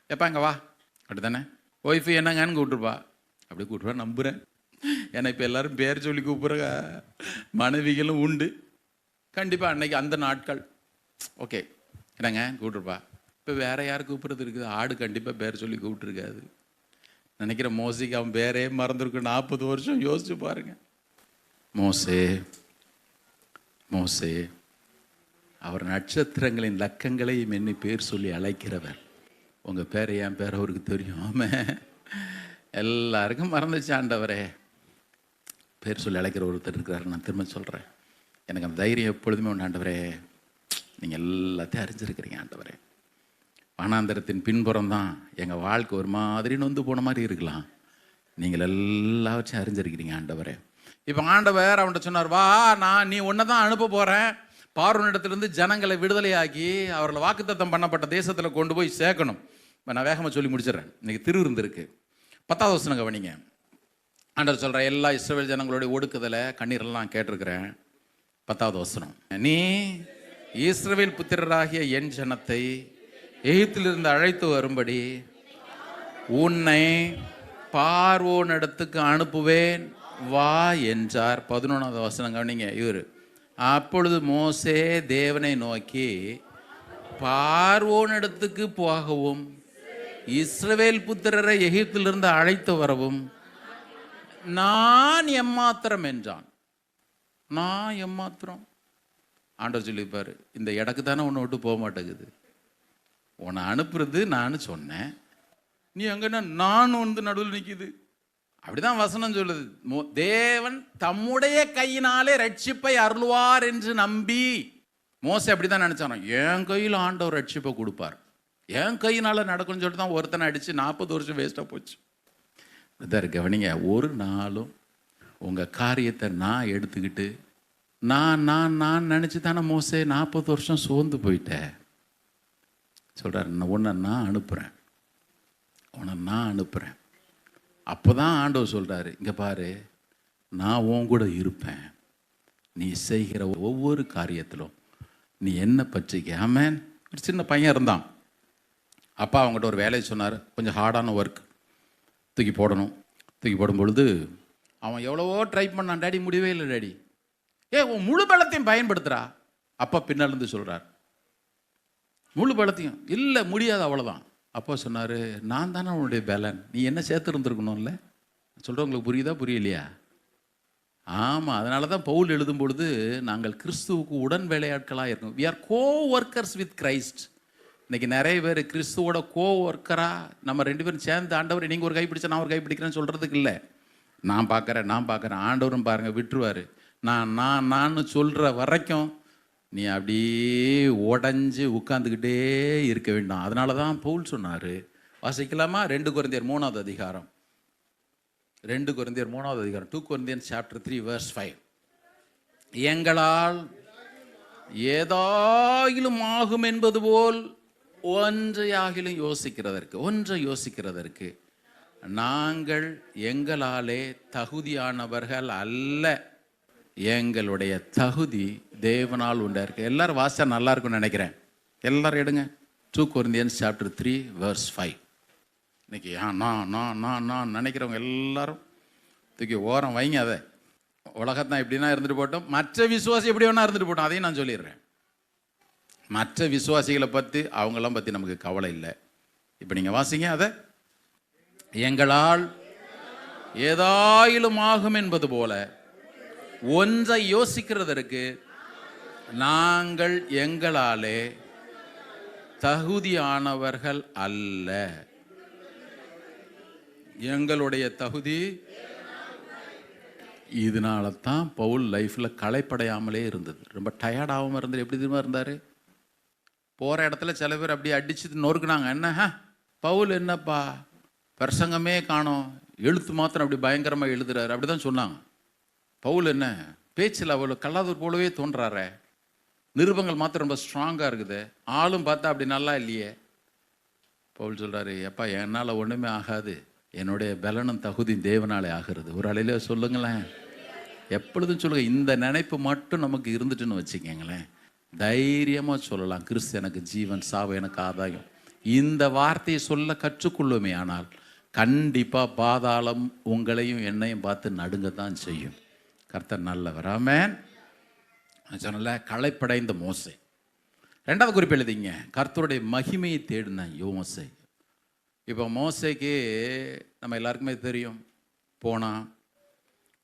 எப்பா இங்கே வா அப்படி தானே, ஒய்ஃபு என்னங்கன்னு கூப்பிட்டுருப்பா, அப்படி கூப்பிட்டுருப்பா நம்புகிறேன். ஏன்னா இப்போ எல்லோரும் பேர் சொல்லி கூப்பிட்ற மனைவிகளும் உண்டு. கண்டிப்பாக அன்னைக்கு அந்த நாட்கள் ஓகே என்னங்க கூப்பிட்டுருப்பா. இப்போ வேறு யார் கூப்பிட்றது இருக்குது? ஆடு கண்டிப்பாக பேர் சொல்லி கூப்பிட்டுருக்காது. நினைக்கிற மோசைக்கு அவன் பேரே மறந்துருக்கு. 40 வருஷம் யோசிச்சு பாருங்க. மோசே மோசே, அவர் நட்சத்திரங்களின் லக்கங்களையும் எண்ணி பேர் சொல்லி அழைக்கிறவர். உங்கள் பேர் என் பேர் அவருக்கு தெரியும். ஆமாம், எல்லாருக்கும் மறந்துச்சு ஆண்டவரே. பேர் சொல்லி அழைக்கிற ஒருத்தர் இருக்கிறாரு. நான் திரும்ப சொல்கிறேன், எனக்கு அந்த தைரியம் எப்பொழுதுமே உண்டு. ஆண்டவரே, நீங்கள் எல்லாத்தையும் அறிஞ்சிருக்கிறீங்க ஆண்டவரே. வனாந்தரத்தின் பின்புறம் தான் எங்கள் வாழ்க்கை ஒரு மாதிரி நொந்து போன மாதிரி இருக்கலாம், நீங்கள் எல்லாவற்றையும் அறிஞ்சிருக்கிறீங்க ஆண்டவரே. இப்போ ஆண்டவர் அவன்கிட்ட சொன்னார், வா நீ ஒன்றை தான் அனுப்ப போகிறேன். பார்வோனிடத்திலிருந்து ஜனங்களை விடுதலையாக்கி அவர்களை வாக்குத்தத்தம் பண்ணப்பட்ட தேசத்தில் கொண்டு போய் சேர்க்கணும். இப்போ நான் வேகமாக சொல்லி முடிச்சிடறேன். இன்னைக்கு இருந்திருக்கு. 10வது வசனம் கவனிங்க. ஆண்டவர் சொல்கிறேன், எல்லா இஸ்ரவேல் ஜனங்களுடைய ஒடுக்குதலை கண்ணீரெல்லாம் கேட்டிருக்கிறேன். 10வது வசனம், நீ இஸ்ரவேல் புத்திரராகிய என் ஜனத்தை எகிப்திலிருந்து அழைத்து வரும்படி உன்னை பார்வோனிடத்துக்கு அனுப்புவேன் வா என்றார். 11வது வசனம் கவனிங்க. இவர் அப்பொழுது மோசே தேவனை நோக்கி, பார்வோனிடத்துக்கு போகவும் இஸ்ரவேல் புத்திரரை எகிப்திலிருந்து அழைத்து வரவும் நான் எம்மாத்திரம் என்றான். நான் எம்மாத்திரம்? ஆண்டவர் சொல்லிப்பாரு, இந்த இடக்கு தானே உன்னை விட்டு போக மாட்டேங்குது, உன்னை அனுப்புறது நான் சொன்னேன், நீ எங்கன்னா நான் நடுவில் நிற்கிது. அப்படிதான் வசனம் சொல்லுது. தேவன் தம்முடைய கையினாலே ரட்சிப்பை அருள்வார் என்று நம்பி மோசே அப்படிதான் நினைச்சானோ, என் கையில் ஆண்டவர் ரட்சிப்பை கொடுப்பார், என் கையினால நடக்கும்னு சொல்லிட்டு தான் ஒருத்தனை அடிச்சு 40 வருஷம் வேஸ்டா போச்சு. கவனிங்க, ஒரு நாளும் உங்க காரியத்தை நான் எடுத்துக்கிட்டு நான் நான் நான் நினைச்சு தானே மோசே 40 வருஷம் சோர்ந்து போயிட்டேன். சொல்றாரு, உன்னை நான் அனுப்புறேன், உன்னை நான் அனுப்புறேன். அப்போதான் ஆண்டவர் சொல்றாரு, இங்க பாரு, நான் உன் கூட இருப்பேன், நீ செய்கிற ஒவ்வொரு காரியத்திலும் நீ என்ன பற்றிக்க. ஆமென். ஒரு சின்ன பையன் இருந்தான். அப்பா அவங்ககிட்ட ஒரு வேலையை சொன்னார், கொஞ்சம் ஹார்டான ஒர்க், தூக்கி போடணும். தூக்கி போடும் பொழுது அவன் எவ்வளவோ ட்ரை பண்ணான். டேடி முடியவே இல்லை டேடி. உன் முழு பலத்தையும் பயன்படுத்துறா. அப்பா பின்னாலேருந்து சொல்கிறார், முழு பலத்தையும் இல்லை, முடியாது, அவ்வளோதான். அப்பா சொன்னார், நான் தானே உன்னுடைய பலன், நீ என்ன சேர்த்து இருந்திருக்கணும்ல. சொல்கிறவங்களுக்கு புரியுதா புரியலையா? ஆமாம், அதனால தான் பவுல் எழுதும் பொழுது நாங்கள் கிறிஸ்துவுக்கு உடன் வேலையாட்களாக இருக்கோம். We are coworkers with Christ. இன்னைக்கு நிறைய பேர் கிறிஸ்துவோட கோ ஒர்க்கராக நம்ம 2 பேரும் சேர்ந்து, ஆண்டவர் நீங்கள் ஒரு கை பிடிச்சா நான் ஒரு கை பிடிக்கிறேன்னு சொல்கிறதுக்கு இல்லை. நான் பார்க்குறேன், ஆண்டவரும் பாருங்கள் விட்டுருவார். நான் சொல்கிற வரைக்கும் நீ அப்படியே உடஞ்சி உட்காந்துக்கிட்டே இருக்க வேண்டாம். அதனால தான் பவுல் சொன்னார், வாசிக்கலாமா? 2 கொரிந்தியர் 3வது அதிகாரம். 2 கொரிந்தியர் 3வது அதிகாரம், 2 Corinthians chapter 3 verse 5. எங்களால் ஏதாயிலும் ஆகும் என்பது போல் ஒன்றை யோசிக்கிறதற்கு நாங்கள் எங்களாலே தகுதியானவர்கள் அல்ல, எங்களுடைய தகுதி தேவனால் உண்டா இருக்கு. எல்லாரும் வாசா நல்லா இருக்கும்னு நினைக்கிறேன். எல்லாரும் எடுங்க 2 Corinthians chapter 3 verse 5. இன்னைக்கு நான் நினைக்கிறவங்க எல்லாரும் தூக்கி ஓரம் வைங்க. அதை உலகத்தான் எப்படின்னா இருந்துட்டு போட்டோம், மற்ற விசுவாசி எப்படி வேணா இருந்துட்டு போட்டோம், அதையும் நான் சொல்லிடுறேன். மற்ற விசுவாசிகளை பற்றி அவங்களாம் பற்றி நமக்கு கவலை இல்லை. இப்போ நீங்கள் வாசிங்க அதை. எங்களால் ஏதாயிலும் ஆகும் என்பது போல ஒன்றை யோசிக்கிறதற்கு நாங்கள் எங்களாலே தகுதியானவர்கள் அல்ல. எங்களுடைய தகுதி. இதனால தான் பவுல் லைஃப்பில் களைப்படையாமலே இருந்தது. ரொம்ப டயர்டாகாமல் இருந்தார். எப்படி திரும்ப இருந்தார்? போகிற இடத்துல சில பேர் அப்படியே அடிச்சு நொறுக்குனாங்க. என்ன பவுல் என்னப்பா பிரசங்கமே காணோம், எழுத்து மாத்திரம் அப்படி பயங்கரமாக எழுதுறாரு, அப்படி தான் சொன்னாங்க. பவுல் என்ன பேச்சில் அவ்வளோ கல்லாதூர் போலவே தோன்றாரு, நிருபங்கள் மாத்திரம் ரொம்ப ஸ்ட்ராங்காக இருக்குது, ஆளும் பார்த்தா அப்படி நல்லா இல்லையே. பவுல் சொல்கிறாரு, எப்பா என்னால் ஒன்றுமே ஆகாது, என்னுடைய பலனும் தகுதியும் தேவனாலே ஆகிறது. ஒரு அலையில சொல்லுங்களேன். எப்பொழுதும் சொல்லுங்க. இந்த நினைப்பு மட்டும் நமக்கு இருந்துட்டுன்னு வச்சுக்கங்களேன், தைரியமாக சொல்லலாம், கிறிஸ்து எனக்கு ஜீவன், சாவு எனக்கு ஆதாயம். இந்த வார்த்தையை சொல்ல கற்றுக்கொள்ளுமே ஆனால் கண்டிப்பாக பாதாளம் உங்களையும் என்னையும் பார்த்து நடுங்க தான் செய்யும். கர்த்தர் நல்லவர். ஆமென். சொன்னல, களைப்படைந்த மோசே. ரெண்டாவது குறிப்பு எழுதிங்க, கர்த்தருடைய மகிமையை தேடின மோசே. இப்போ மோசேக்கு நம்ம எல்லாருக்குமே தெரியும், போனான்,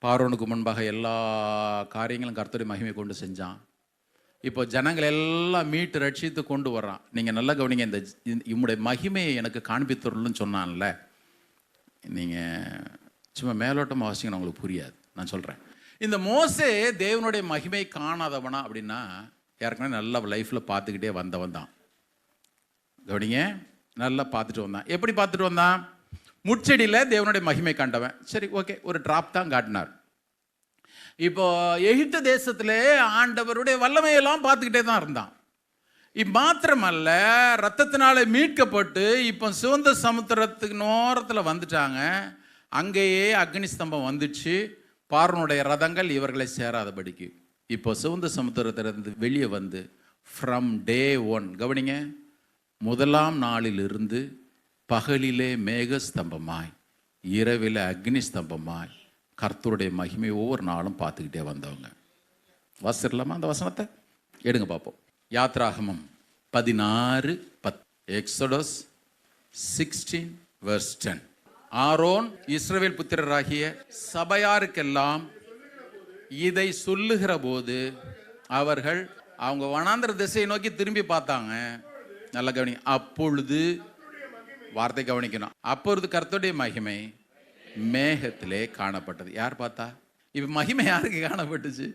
பார்வோனுக்கு முன்பாக எல்லா காரியங்களும் கர்த்தருடைய மகிமை கொண்டு செஞ்சான். இப்போ ஜனங்கள் எல்லாம் மீட்டு ரட்சித்து கொண்டு வர்றான். நீங்கள் நல்லா கவனிங்க, இந்த இம்முடைய மகிமையை எனக்கு காண்பித்துள்ளன்னு சொன்னான்ல, நீங்கள் சும்மா மேலோட்டமாக வாசிங்கன்னா உங்களுக்கு புரியாது. நான் சொல்கிறேன், இந்த மோசே தேவனுடைய மகிமை காணாதவனா அப்படின்னா ஏற்கனவே நல்லா லைஃப்பில் பார்த்துக்கிட்டே வந்தவன் தான். கவனிங்க, நல்லா பார்த்துட்டு வந்தான். எப்படி பார்த்துட்டு வந்தான்? முட்செடியில் தேவனுடைய மகிமை கண்டவன். சரி, ஓகே, ஒரு டிராப் தான் காட்டினார். இப்போ எகிப்து தேசத்திலே ஆண்டவருடைய வல்லமையெல்லாம் பார்த்துக்கிட்டே தான் இருந்தான். இம்மாத்திரமல்ல, ரத்தத்தினால மீட்கப்பட்டு இப்போ சிவந்த சமுத்திரத்துக்கு நோரத்தில் வந்துட்டாங்க. அங்கேயே அக்னி ஸ்தம்பம் வந்துச்சு. பார்வோனுடைய ரதங்கள் இவர்களை சேராதபடிக்கு இப்போ சிவந்த சமுத்திரத்திலிருந்து வெளியே வந்து ஃப்ரம் டே 1, கவனிங்க, முதலாம் நாளிலிருந்து பகலிலே மேக ஸ்தம்பமாய் இரவிலே அக்னி ஸ்தம்பமாய் கர்த்தருடைய மகிமை ஒவ்வொரு நாளும் பார்த்துக்கிட்டே வந்தவங்க. வாசிடலாமா அந்த வசனத்தை? எடுங்க பார்ப்போம். யாத்ராகமம் 16:10. எக்ஸோடஸ் 16:10. ஆரோன் இஸ்ரவேல் புத்திரராகிய சபையாருக்கெல்லாம் இதை சொல்லுகிற போது அவர்கள் அவங்க வனாந்தர திசையை நோக்கி திரும்பி பார்த்தாங்க. நல்லா கவனிங்க. அப்பொழுது, வார்த்தை கவனிக்கணும், அப்பொழுது கர்த்தருடைய மகிமை மேகத்திலே காணப்பட்டது. யார் பார்த்தா? இப்ப மகிமை யாருக்கு காணப்பட்டுச்சு?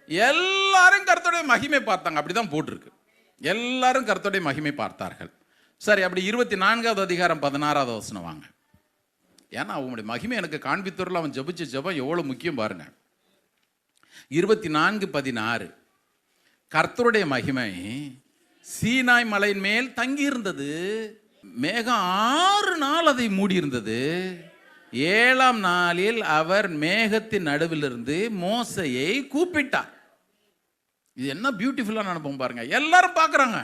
எல்லாரும் கர்த்தருடைய மகிமை பார்த்தாங்க. அப்படிதான் போட்டிருக்கு, எல்லாரும் கர்த்தருடைய மகிமை பார்த்தார்கள். சரி, அப்படி 24வது அதிகாரம் 16வது வசனம் வாங்க. ஏன்னா அவனுடைய மகிமை எனக்கு காண்பித்துள்ள அவன் ஜபிச்ச ஜபம் எவ்வளவு முக்கியம் பாருங்க. 24:16. கர்த்தருடைய மகிமை சீனாய் மலையின் மேல் தங்கி இருந்தது. மேகம் 6 நாள் அதை மூடி இருந்தது. 7ஆம் நாளில் அவர் மேகத்தின் நடுவிலிருந்து மோசையை கூப்பிட்டார். இது என்ன பியூட்டிஃபுல்லா நினைப்போம் பாருங்க. எல்லாரும் பார்க்குறாங்க,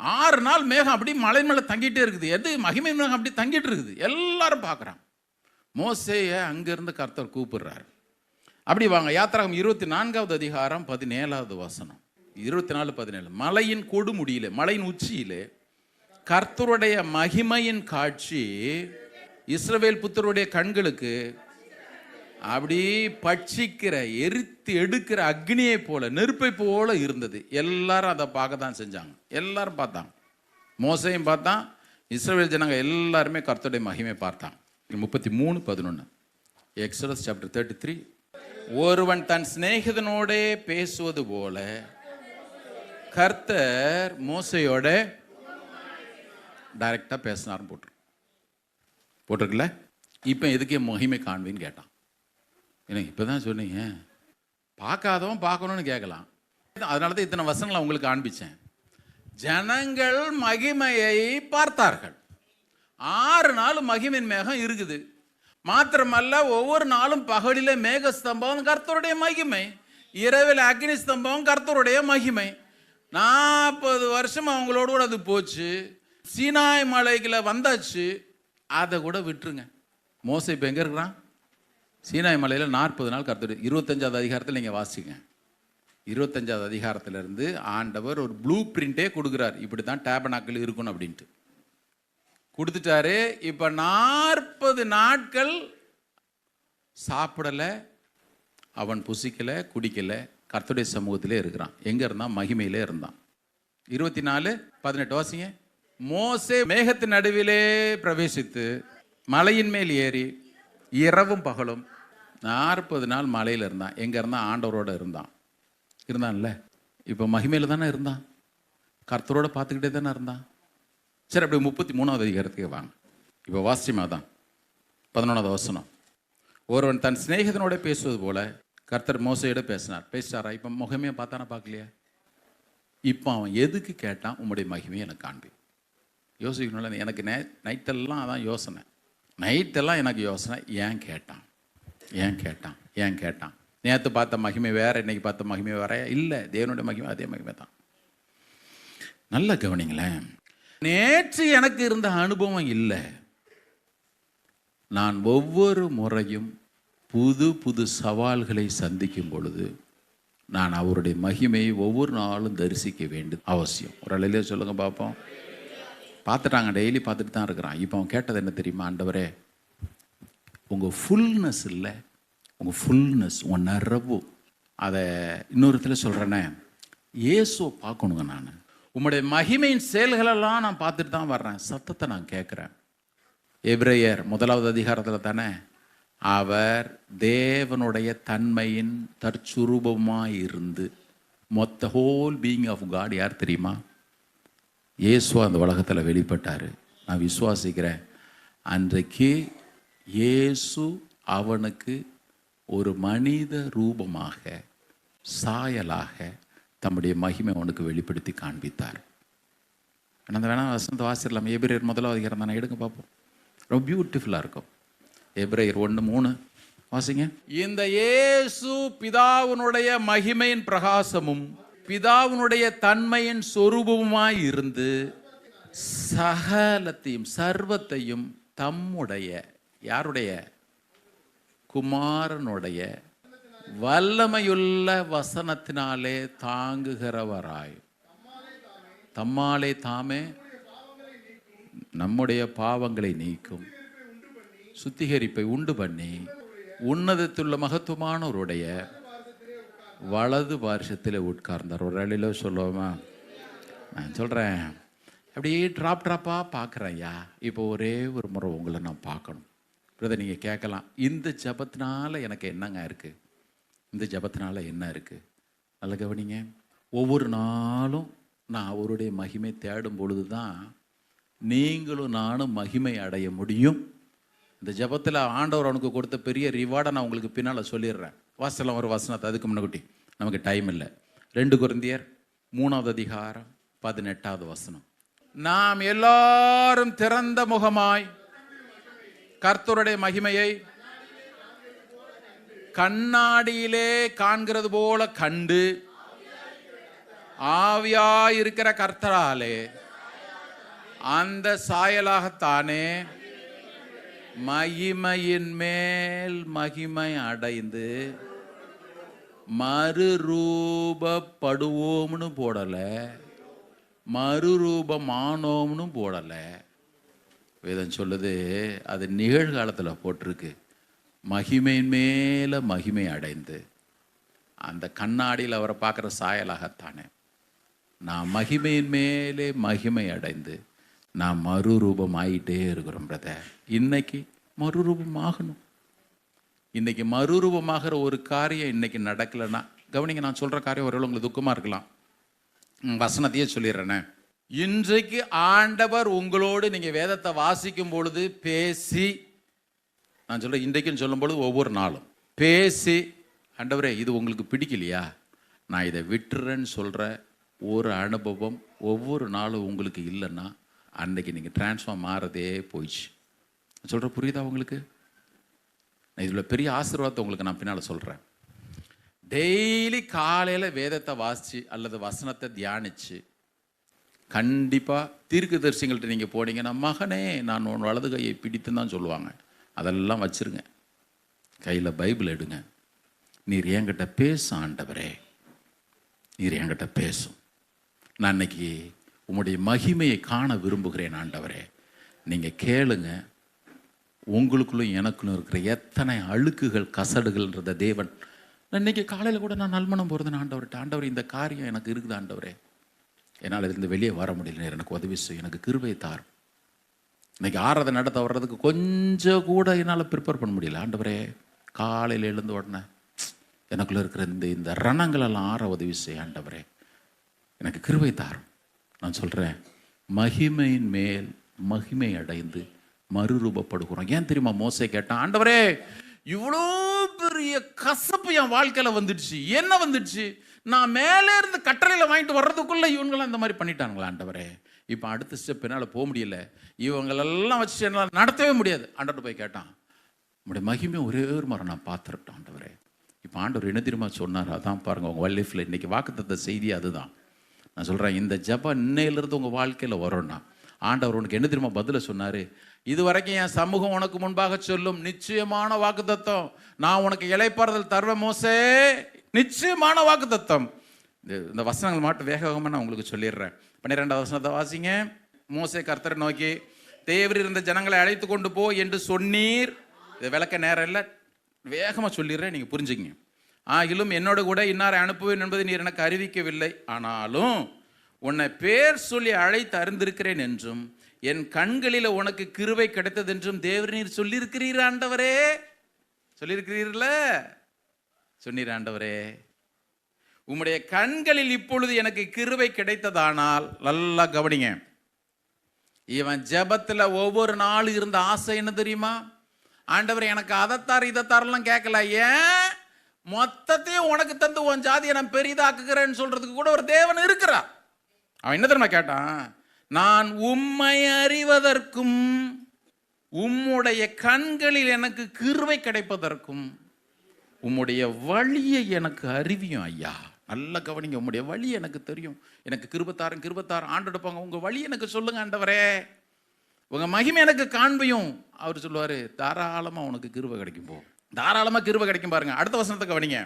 6 நாள் மேகம் அப்படி மலை மேலே தங்கிட்டே இருக்குது. எது மகிமை மேகம் அப்படி தங்கிட்டு இருக்குது. எல்லாரும் பார்க்குறாங்க. மோசேயை அங்கிருந்து கர்த்தர் கூப்பிடுறாரு. அப்படி வாங்க, யாத்திராகமம் 24வது அதிகாரம் 17வது வசனம். 24:17. மலையின் கொடுமுடியிலே, மலையின் உச்சியிலே கர்த்தருடைய மகிமையின் காட்சி இஸ்ரவேல் புத்தருடைய கண்களுக்கு அப்படி பட்சிக்கிற, எரித்து எடுக்கிற அக்னியை போல, நெருப்பை போல இருந்தது. எல்லாரும் அதை பார்க்க தான் செஞ்சாங்க. எல்லாரும் பார்த்தாங்க. மோசையும் பார்த்தான், இஸ்ரவேல் ஜனங்க எல்லாருமே கர்த்தருடைய மகிமை பார்த்தாங்க. 33:11. Exodus chapter 33. ஒருவன் தன் சிநேகிதனோட பேசுவது போல கர்த்தர் மோசையோட டைரக்டா பேசினார்னு போட்டிருக்குல்ல. இப்போ எதுக்கே மகிமை காண்பின்னு கேட்டான். எனக்கு இப்போதான் சொன்னீங்க, பார்க்காதவன் பார்க்கணும்னு கேட்கலாம். அதனால தான் இத்தனை வசனங்களை உங்களுக்கு காண்பிச்சேன். ஜனங்கள் மகிமையை பார்த்தார்கள். 6 நாள் மகிமையின் மேகம் இருக்குது. மாத்திரமல்ல, ஒவ்வொரு நாளும் பகலிலே மேக ஸ்தம்பம் கர்த்தருடைய மகிமை, இரவில் அக்னி ஸ்தம்பம் கர்த்தருடைய மகிமை. 40 வருஷம் அவங்களோட கூட அது போச்சு. சீனாய் மலைக்குள்ள வந்தாச்சு. அதை கூட விட்டுருங்க. மோசே இப்போ எங்கே இருக்கிறான்? சீனாய் மலையில் 40 நாள் கர்த்தர். 25வது அதிகாரத்தில் நீங்கள் வாசிங்க. 25வது அதிகாரத்திலிருந்து ஆண்டவர் ஒரு ப்ளூ பிரிண்டே கொடுக்குறார். இப்படி தான் டேபர்னாக்கிள் இருக்கணும் அப்படின்ட்டு கொடுத்துட்டாரு. இப்போ 40 நாட்கள் சாப்பிடலை, அவன் புசிக்கலை, குடிக்கலை, கர்த்தருடைய சமூகத்திலே இருக்கிறான். எங்கே இருந்தான்? மகிமையிலே இருந்தான். 24:18 வாசிங்க. மோசே மேகத்தின் நடுவிலே பிரவேசித்து மலையின் மேல் ஏறி இரவும் பகலும் 40 நாள் மலையில் இருந்தான். எங்கே இருந்தான்? ஆண்டவரோட இருந்தான்ல. இப்போ மகிமையில் தானே இருந்தான், கர்த்தரோட பார்த்துக்கிட்டே தானே இருந்தான். சரி, அப்படி 33வது அதிகாரத்துக்கு வாங்க. இப்போ வாசியமாக தான் 11வது வசனம். ஒருவன் தன் சிநேகிதனோட பேசுவது போல கர்த்தர் மோசையோட பேசினாரா? இப்போ முகமையை பார்த்தானா? பார்க்கலையா? இப்போ அவன் எதுக்கு கேட்டான்? உம்முடைய மகிமையை எனக்கு காண்பி. யோசிக்கணும்ல. எனக்கு நைட்டெல்லாம் அதான் யோசனை. நைட்டெல்லாம் எனக்கு யோசனை, ஏன் கேட்டான். நேற்று பார்த்த மகிமை வேற, இன்னைக்கு பார்த்த மகிமை வேற இல்லை. தேவனுடைய மகிமை அதே மகிமை தான். நல்ல கவனிங்களேன். நேற்று எனக்கு இருந்த அனுபவம் இல்லை. நான் ஒவ்வொரு முறையும் புது புது சவால்களை சந்திக்கும் பொழுது நான் அவருடைய மகிமையை ஒவ்வொரு நாளும் தரிசிக்க வேண்டியது அவசியம். ஒரு அலையிலே சொல்லுங்க பார்ப்போம். பார்த்துட்டாங்க, டெய்லி பார்த்துட்டு தான் இருக்கிறான். இப்போ அவன் கேட்டது என்ன தெரியுமா? ஆண்டவரே, உங்கள் ஃபுல்னஸ் இல்லை, உங்கள் ஃபுல்னஸ், உங்கள் நிறைவு. அதை இன்னொருத்தில் சொல்கிறேனே, இயேசுவை பார்க்கணுங்க. நான் உம்முடைய மகிமையின் செயல்களெல்லாம் நான் பார்த்துட்டு தான் வர்றேன். சத்தத்தை நான் கேட்குறேன். எபிரேயர் 1வது அதிகாரத்தில் தானே அவர் தேவனுடைய தன்மையின் தற்சுரூபமாக இருந்து, மொத்த ஹோல் பீயிங் ஆஃப் காட் யார் தெரியுமா? இயேசு அந்த உலகத்தில் வெளிப்பட்டார். நான் விசுவாசிக்கிறேன், அன்றைக்கு இயேசு அவனுக்கு ஒரு மனித ரூபமாக, சாயலாக தம்முடைய மகிமை அவனுக்கு வெளிப்படுத்தி காண்பித்தார். அந்த வேணா வசனத்தை வாசிடலாம். எபிரேயர் 1வது அதிகாரம் தானே, எடுங்க பார்ப்போம். ரொம்ப பியூட்டிஃபுல்லாக இருக்கும். எபிரேயர் 1:3 வாசிங்க. இந்த இயேசு பிதாவினுடைய மகிமையின் பிரகாசமும் பிதாவினுடைய தன்மையின் சொரூபமாய் இருந்து சகலத்தையும் சர்வத்தையும் தம்முடைய, யாருடைய? குமாரனுடைய வல்லமையுள்ள வசனத்தினாலே தாங்குகிறவராய், தம்மாலே தாமே நம்முடைய பாவங்களை நீக்கும் சுத்திகரிப்பை உண்டு பண்ணி உன்னதத்துள்ள மகத்துவமானவருடைய வலது பார்சத்தில் உட்கார்ந்தார். ஒரு அழில சொல்லுவோமா? நான் சொல்கிறேன், அப்படியே ட்ராப்பாக பார்க்குறேன். ஐயா, இப்போ ஒரே ஒரு முறை உங்களை நான் பார்க்கணும். பிரதர், நீங்கள் கேட்கலாம், இந்த ஜபத்தினால எனக்கு என்னங்க இருக்குது? இந்த ஜபத்தினால என்ன இருக்குது? நல்ல கவனிங்க. ஒவ்வொரு நாளும் நான் அவருடைய மகிமை தேடும் பொழுது தான் நீங்களும் நானும் மகிமை அடைய முடியும். இந்த ஜபத்தில் ஆண்டவர் அவனுக்கு கொடுத்த பெரிய ரிவார்டை நான் உங்களுக்கு பின்னால் சொல்லிடுறேன். வாசலாம் ஒரு வசனத்தை, அதுக்கு முன்னாடி நமக்கு டைம் இல்லை. 2 கொரிந்தியர் 3வது அதிகாரம் 18வது வசனம். நாம் எல்லாரும் திறந்த முகமாய் கர்த்தருடைய மகிமையை கண்ணாடியிலே காண்கிறது போல கண்டு ஆவியாயிருக்கிற கர்த்தராலே அந்த சாயலாகத்தானே மகிமையின் மேல் மகிமை அடைந்து மறுரூபப்படுவோம்னு போடல, மறுரூபமானோம்னு போடல. வேதம் சொல்லுது, அது நிகழ்காலத்தில் போட்டிருக்கு. மகிமையின் மேல மகிமை அடைந்து, அந்த கண்ணாடியில் அவரை பார்க்குற சாயலாகத்தானே நான் மகிமையின் மேலே மகிமை அடைந்து நான் மறுரூபம் ஆகிட்டே இருக்கிறோம். பிரதர், இன்னைக்கு மறுரூபம் ஆகணும். இன்னைக்கு மறுரூபமாகிற ஒரு காரியம் இன்னைக்கு நடக்கலைன்னா, கவனிங்க, நான் சொல்கிற காரியம் ஒருவேளை உங்களுக்கு துக்கமாக இருக்கலாம். வசனத்தையே சொல்லிடுறேனே. இன்றைக்கு ஆண்டவர் உங்களோடு நீங்கள் வேதத்தை வாசிக்கும் பொழுது பேசி, நான் சொல்கிறேன் இன்றைக்குன்னு சொல்லும் பொழுது ஒவ்வொரு நாளும் பேசி, ஆண்டவரே இது உங்களுக்கு பிடிக்கலையா, நான் இதை விட்டுறேன்னு சொல்கிற ஒரு அனுபவம் ஒவ்வொரு நாளும் உங்களுக்கு இல்லைன்னா அன்றைக்கி நீங்கள் டிரான்ஸ்ஃபார்ம் ஆகிறதே போயிடுச்சு. சொல்கிற புரியுதா உங்களுக்கு? நான் இதில் பெரிய ஆசீர்வாதத்தை உங்களுக்கு நான் பின்னால் சொல்கிறேன். டெய்லி காலையில் வேதத்தை வாசித்து அல்லது வசனத்தை தியானித்து, கண்டிப்பாக தீர்க்கதரிசிகள்கிட்ட நீங்கள் போனீங்கன்னா, மகனே நான் உன் வலது கையை பிடித்துன்னு தான் சொல்லுவாங்க. அதெல்லாம் வச்சுருங்க, கையில் பைபிள் எடுங்க. நீர் என்கிட்ட பேச ஆண்டவரே, நீர் என்கிட்ட பேசும். நான் இன்னைக்கு உம்முடைய மகிமையை காண விரும்புகிறேன் ஆண்டவரே, நீங்கள் கேளுங்க. உங்களுக்குள்ளும் எனக்குள்ளும் இருக்கிற எத்தனை அழுக்குகள் கசடுகள்ன்றத தேவன், இன்னைக்கு காலையில் கூட நான் நல்மணம் போகிறதுன்னு ஆண்டவர்கிட்ட, ஆண்டவர் இந்த காரியம் எனக்கு இருக்குது ஆண்டவரே, என்னால் இருந்து வெளியே வர முடியல, எனக்கு உதவி செய்யும், எனக்கு கிருபையை தாரும். இன்னைக்கு ஆறதை நடத்த வர்றதுக்கு கொஞ்சம் கூட என்னால் ப்ரிப்பேர் பண்ண முடியல ஆண்டவரே. காலையில் எழுந்த உடனே எனக்குள்ளே இருக்கிற இந்த ரணங்களெல்லாம் ஆற உதவி செய்ய ஆண்டவரே, எனக்கு கிருபை தாரும். நான் சொல்கிறேன், மகிமையின் மேல் மகிமை அடைந்து மறுரூபப்படுகிறோம். ஏன் தெரியுமா? மோசே கேட்டான், ஆண்டவரே இவ்வளோ பெரிய கசப்பு என் வாழ்க்கையில் வந்துடுச்சு, என்ன வந்துடுச்சு? நான் மேலே இருந்து கட்டளையில் வாங்கிட்டு வர்றதுக்குள்ளே இவங்களாம் இந்த மாதிரி பண்ணிட்டானுங்களா ஆண்டவரே. இப்போ அடுத்த ஸ்டெப் என்னால் போக முடியல, இவங்களெல்லாம் வச்சு என்னால் நடத்தவே முடியாது. ஆண்டவர்கிட்ட போய் கேட்டான், உங்களுடைய மகிமை ஒரே ஒரு முறை நான் பார்த்துருட்டேன் ஆண்டவரே. இப்போ ஆண்டவர் என்ன தெரியுமா சொன்னார்? அதான் பாருங்கள், உங்கள் லைஃப்பில் இன்றைக்கி வாக்குத்தத்த செய்தி அதுதான். நான் சொல்கிறேன், இந்த ஜெபம் இன்னையிலிருந்து உங்கள் வாழ்க்கையில் வரும்னா ஆண்டவர் உனக்கு என்ன தெரியுமா பதில சொன்னார்? இது வரைக்கும் என் சமூகம் உனக்கு முன்பாக சொல்லும் நிச்சயமான வாக்குத்தத்தம், நான் உனக்கு இளைப்பாறுதல் தருவேன் மோசே. நிச்சயமான வாக்குத்தத்தம். இந்த வசனங்கள் மட்டும் வேக வேகமாக நான் உங்களுக்கு சொல்லிடுறேன். 12வது வசனத்தை வாசிங்க. மோசே கர்த்தரை நோக்கி, தேவர் இருந்த ஜனங்களை அழைத்து கொண்டு போ என்று சொன்னீர். இதை விளக்க நேரம் இல்லை, வேகமாக சொல்லிடுறேன், நீங்கள் புரிஞ்சுங்க. ஆகிலும் என்னோட கூட இன்னாரை அனுப்புவேன் என்பதை நீர் எனக்கு அறிவிக்கவில்லை. ஆனாலும் உன்னை பேர் சொல்லி அழைத்து அறிந்திருக்கிறேன் என்றும் என் கண்களில் உனக்கு கிருபை கிடைத்தது என்றும் தேவர் நீர் சொல்லியிருக்கிறீர் ஆண்டவரே. சொல்லியிருக்கிறீர்கள? சொன்னீர் ஆண்டவரே, உம்முடைய கண்களில் இப்பொழுது எனக்கு கிருபை கிடைத்ததானால். நல்லா கவனிங்க, இவன் ஜெபத்தில் ஒவ்வொரு நாளும் இருந்த ஆசை என்ன தெரியுமா? ஆண்டவர் எனக்கு அதைத்தார் இதைத்தாரெல்லாம் கேட்கல, ஏன் மொத்தத்தையும் உனக்கு தந்து உன் ஜாதியை நான் பெரிதாக்குகிறேன்னு சொல்றதுக்கு கூட ஒரு தேவன் இருக்கிறார். அவன் என்ன தெரியுமா கேட்டான்? நான் உம்மை அறிவதற்கும் உம்முடைய கண்களில் எனக்கு கிருபை கிடைப்பதற்கும் உம்முடைய வழியை எனக்கு அறிவியும் ஐயா. நல்ல கவனிங்க, உம்முடைய வழி எனக்கு தெரியும், எனக்கு கிருபத்தாரும் ஆண்டெடுப்பாங்க, உங்க வழி எனக்கு சொல்லுங்க ஆண்டவரே, உங்க மகிமை எனக்கு காண்பியும். அவர் சொல்லுவாரு, தாராளமா உனக்கு கிருபை கிடைக்கும், போ, தாராளமா கிருபை கிடைக்கும். பாருங்க அடுத்த வசனத்தை கவனிங்க.